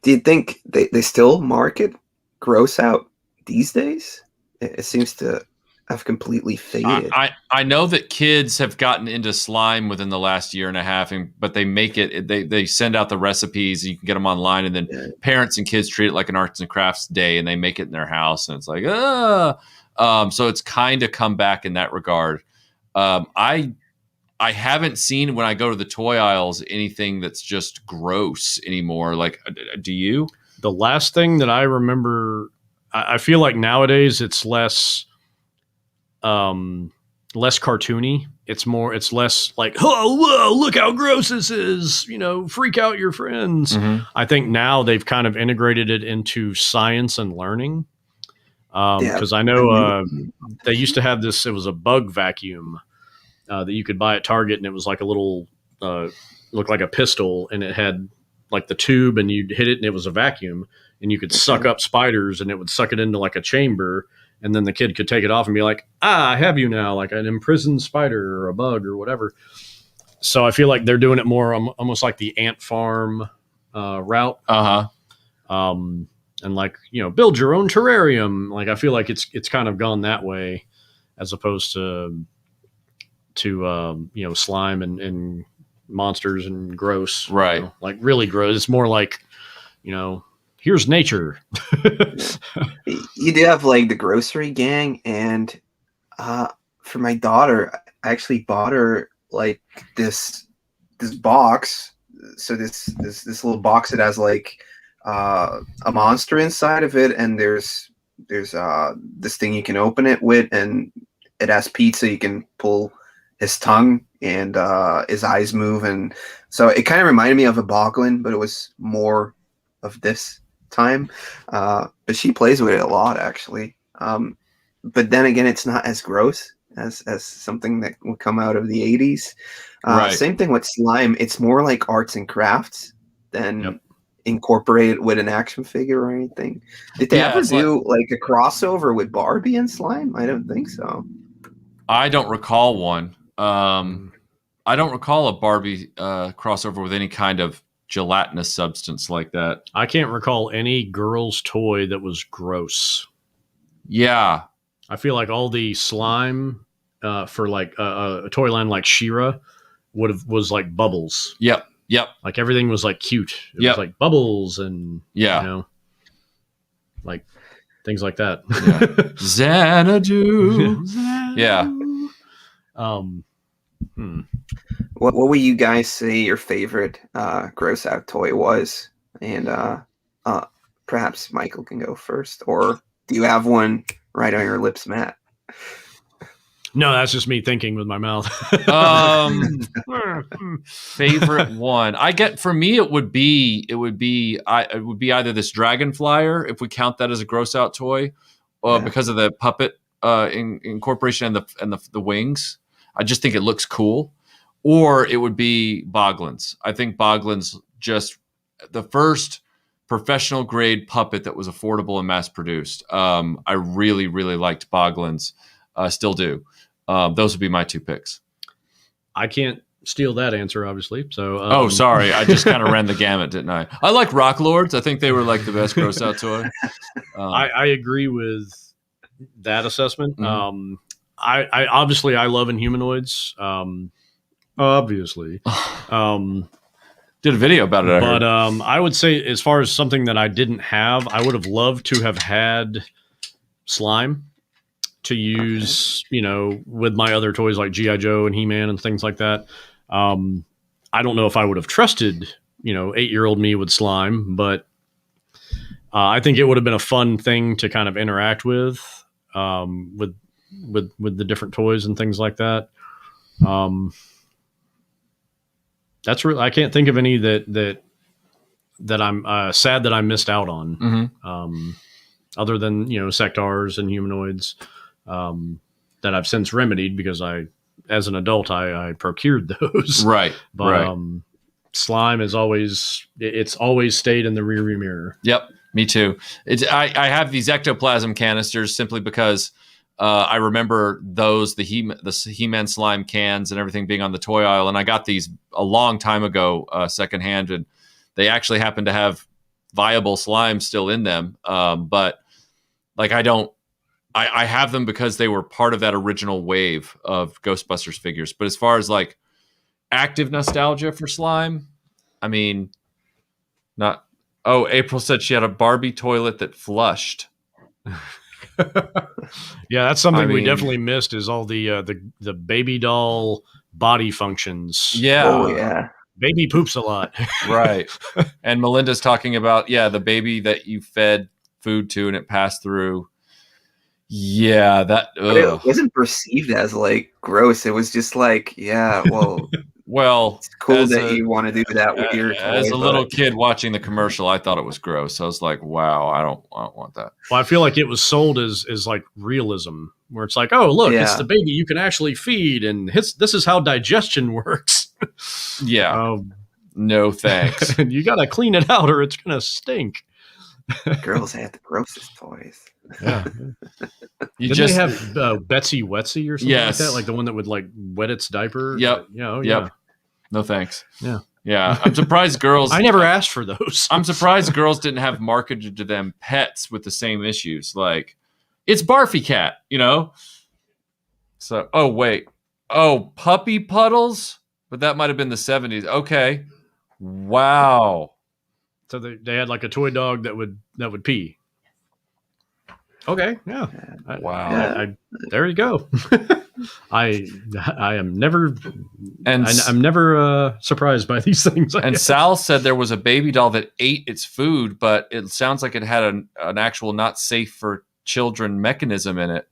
do you think they still market gross out these days? It seems to have completely faded. I know that kids have gotten into slime within the last year and a half, but they make it. They send out the recipes, and you can get them online, and then parents and kids treat it like an arts and crafts day, and they make it in their house, and it's like, so it's kind of come back in that regard. I haven't seen, when I go to the toy aisles, anything that's just gross anymore. Like, do you? The last thing that I remember, I feel like nowadays it's less less cartoony. It's less like, oh, whoa, look how gross this is. Freak out your friends. Mhm. I think now they've kind of integrated it into science and learning. Because I know they used to have this. It was a bug vacuum that you could buy at Target, and it was like a little, looked like a pistol, and it had like the tube, and you'd hit it, and it was a vacuum, and you could suck up spiders, and it would suck it into like a chamber, and then the kid could take it off and be like, I have you now, like an imprisoned spider or a bug or whatever. So I feel like they're doing it more almost like the ant farm route. And like, build your own terrarium. Like, I feel like it's kind of gone that way as opposed to slime and monsters and gross. Right. Like really gross. It's more like, here's nature. You do have like the grocery gang, and for my daughter, I actually bought her like this box. So this little box that has like a monster inside of it, and there's this thing you can open it with, and it has pizza. You can pull his tongue, and his eyes move, and so it kind of reminded me of a Boglin, but it was more of this time. But she plays with it a lot, actually. But then again, it's not as gross as something that would come out of the 80s. Right. Same thing with slime. It's more like arts and crafts than incorporated with an action figure or anything. Did they ever do like a crossover with Barbie and slime? I don't think so. I don't recall one. I don't recall a Barbie crossover with any kind of gelatinous substance like that. I can't recall any girl's toy that was gross. Yeah. I feel like all the slime for like a toy line like She-Ra was like bubbles. Yep. Like everything was like cute. It was like bubbles and like things like that. Yeah. Xanadu. Yeah. What would you guys say your favorite gross out toy was? And perhaps Michael can go first, or do you have one right on your lips, Matt? No, that's just me thinking with my mouth. Favorite one. For me, it would be either this dragon flyer, if we count that as a gross out toy, because of the puppet incorporation and the wings. I just think it looks cool. Or it would be Boglins. I think Boglins, just the first professional grade puppet that was affordable and mass produced. I really, really liked Boglins. Still do. Those would be my two picks. I can't steal that answer, obviously. So, oh, sorry, I just kind of ran the gamut, didn't I? I like Rock Lords. I think they were like the best gross out toy. I agree with that assessment. Mm-hmm. I obviously I love Inhumanoids. Obviously, did a video about it. But I would say, as far as something that I didn't have, I would have loved to have had slime to use, with my other toys like G.I. Joe and He-Man and things like that. I don't know if I would have trusted, 8-year-old me with slime, but I think it would have been a fun thing to kind of interact with the different toys and things like that. That's I can't think of any that I'm sad that I missed out on. Mm-hmm. Other than Sectars and Humanoids that I've since remedied because as an adult I procured those. Right. But slime is always stayed in the rearview mirror. Yep, me too. I have these ectoplasm canisters simply because I remember the He-Man slime cans and everything being on the toy aisle, and I got these a long time ago secondhand, and they actually happen to have viable slime still in them. But like I have them because they were part of that original wave of Ghostbusters figures. But as far as like active nostalgia for slime, I mean, not. Oh, April said she had a Barbie toilet that flushed. Yeah, that's something we definitely missed. Is all the baby doll body functions. Yeah, oh yeah. Baby poops a lot. Right. And Melinda's talking about the baby that you fed food to and it passed through. Yeah, that. But it Ugh. wasn't perceived as like gross. It was just like, yeah, well, Well, it's cool as that a you want to do that with your as toy, a little but kid watching the commercial, I thought it was gross. I was like, wow, I don't want that. Well, I feel like it was sold as like realism, where it's like, oh, look, it's yeah, the baby you can actually feed, and this is how digestion works. Yeah. No thanks. And you got to clean it out, or it's gonna stink. girls had the grossest toys. Yeah. You Didn't just they have Betsy Wetsy or something Yes. like that? Like the one that would like wet its diaper? Yep. Yeah. Oh, Yep. yeah. No thanks. Yeah. Yeah. I'm surprised girls. I never asked for those. I'm surprised girls didn't have marketed to them pets with the same issues. Like, it's Barfy Cat, you know? So, oh, wait. Oh, Puppy Puddles? But that might have been the 70s. Okay. Wow. So they had like a toy dog that would pee. Okay. Yeah. Wow. I there you go. I am never And I'm never surprised by these things. and Sal said there was a baby doll that ate its food, but it sounds like it had an actual not safe for children mechanism in it.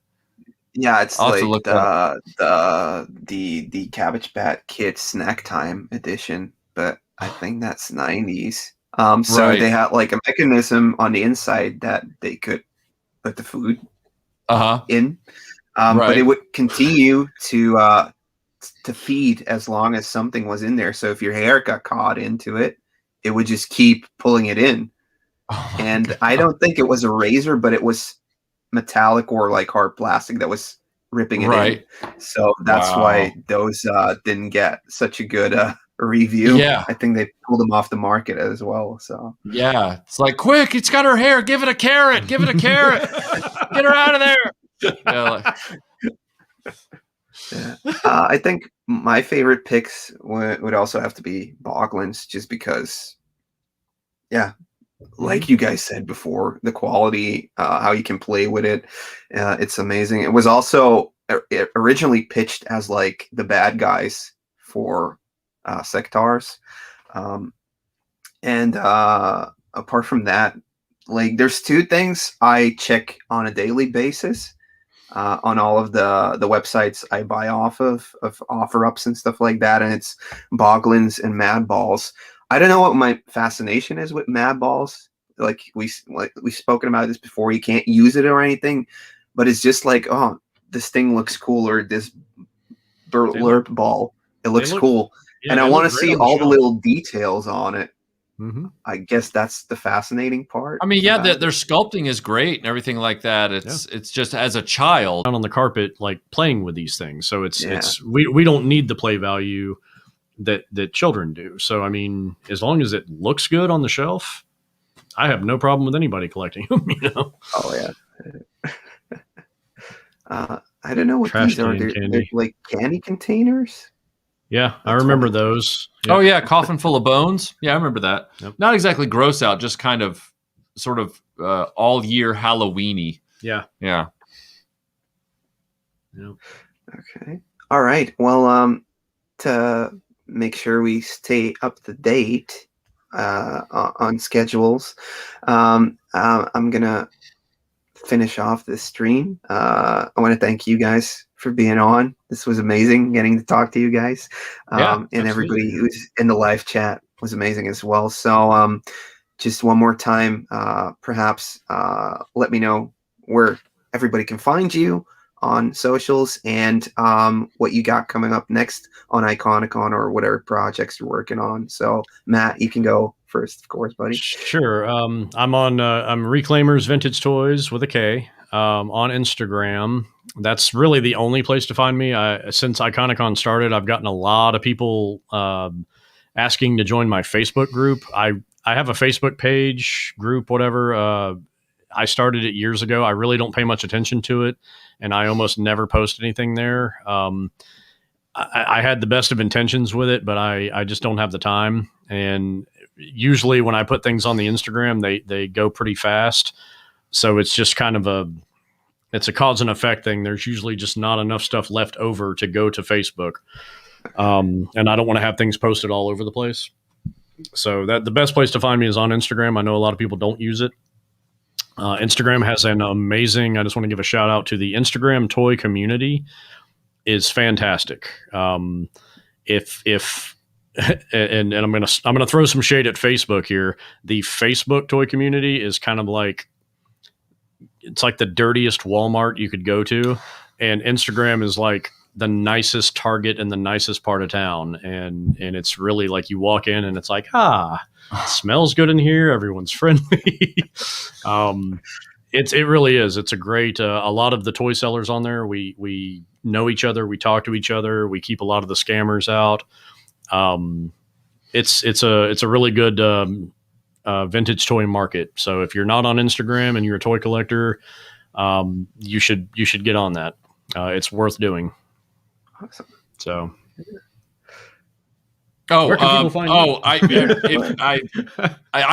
Yeah, it's I'll have to like look the Cabbage Patch Kids Snack Time edition, but I think that's 90s. So Right. they had like a mechanism on the inside that they could put the food in, but Right. it would continue to feed as long as something was in there. So if your hair got caught into it, it would just keep pulling it in. Oh, And I don't think it was a razor, but it was metallic or like hard plastic that was ripping it Right. in. So that's Wow. why those didn't get such a good review. Yeah. I think they pulled them off the market as well. So Yeah. It's like, quick, it's got her hair. Give it a carrot. Give it a carrot. Get her out of there. Yeah, like, yeah. I think my favorite picks would also have to be Boglins, just because, yeah, like you guys said before, the quality, how you can play with it, it's amazing. It was also originally pitched as like the bad guys for Sectars, and apart from that, like there's two things I check on a daily basis on all of the websites I buy off of offer ups and stuff like that, and it's Boglins and Madballs. I don't know what my fascination is with Madballs. Like we've spoken about this before. You can't use it or anything, but it's just like, oh, this thing looks cool, or this burlurp ball, it looks cool, Yeah, and I they want look to great see on the all the shelf. little details on it. Mm-hmm. I guess that's the fascinating part. I mean, yeah, about their it. sculpting is great and everything like that. It's just as a child. Down on the carpet, like playing with these things. So it's Yeah. we don't need the play value that children do. So I mean, as long as it looks good on the shelf, I have no problem with anybody collecting them. You know. Oh yeah. I don't know what Trash these are. can They're candy. like candy containers. Yeah, I That's remember funny. those. Oh yeah, coffin full of bones. Yeah, I remember that. Yep. Not exactly gross out, just kind of, sort of all year Halloweeny. Yeah. Yeah. Yep. Okay. All right. Well, to make sure we stay up to date on schedules, I'm gonna finish off this stream. I want to thank you guys for being on. This was amazing getting to talk to you guys. Yeah, and everybody absolutely. who's in the live chat was amazing as well. So just one more time, perhaps let me know where everybody can find you on socials, and what you got coming up next on ICONICON or whatever projects you're working on. So Matt, you can go first, of course, buddy. Sure. I'm on I'm Reclaimers Vintage Toys with a K on Instagram. That's really the only place to find me. Since ICONICON started, I've gotten a lot of people asking to join my Facebook group. I have a Facebook page, group, whatever. I started it years ago. I really don't pay much attention to it, and I almost never post anything there. I had the best of intentions with it, but I just don't have the time. And usually when I put things on the Instagram, they go pretty fast. So it's just kind of it's a cause and effect thing. There's usually just not enough stuff left over to go to Facebook. And I don't want to have things posted all over the place. So that the best place to find me is on Instagram. I know a lot of people don't use it. Instagram has an amazing. I just want to give a shout out to the Instagram toy community. Is fantastic. If and I'm gonna throw some shade at Facebook here. The Facebook toy community is kind of like, it's like the dirtiest Walmart you could go to, and Instagram is like the nicest Target in the nicest part of town, and it's really like you walk in and it's like, it smells good in here, everyone's friendly. It really is. It's a great. A lot of the toy sellers on there, we know each other, we talk to each other, we keep a lot of the scammers out. It's a really good vintage toy market. So if you're not on Instagram and you're a toy collector, you should get on that. It's worth doing. Awesome. So. I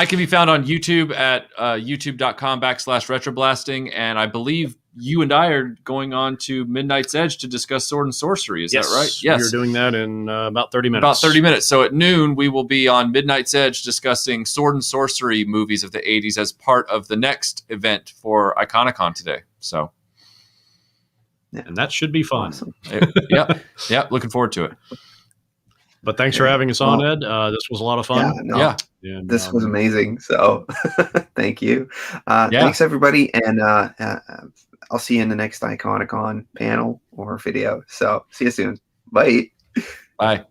can be found on YouTube at youtube.com/retroblasting, and I believe you and I are going on to Midnight's Edge to discuss Sword and Sorcery. Is that right? Yes, we're doing that in about 30 minutes. About 30 minutes. So at noon, we will be on Midnight's Edge discussing Sword and Sorcery movies of the 80s as part of the next event for ICONICON today. So, and that should be fun. Awesome. Yeah, looking forward to it. But thanks for having us on, Ed. This was a lot of fun. And, this was amazing. So thank you. Thanks, everybody. And I'll see you in the next ICONICON panel or video. So see you soon. Bye. Bye.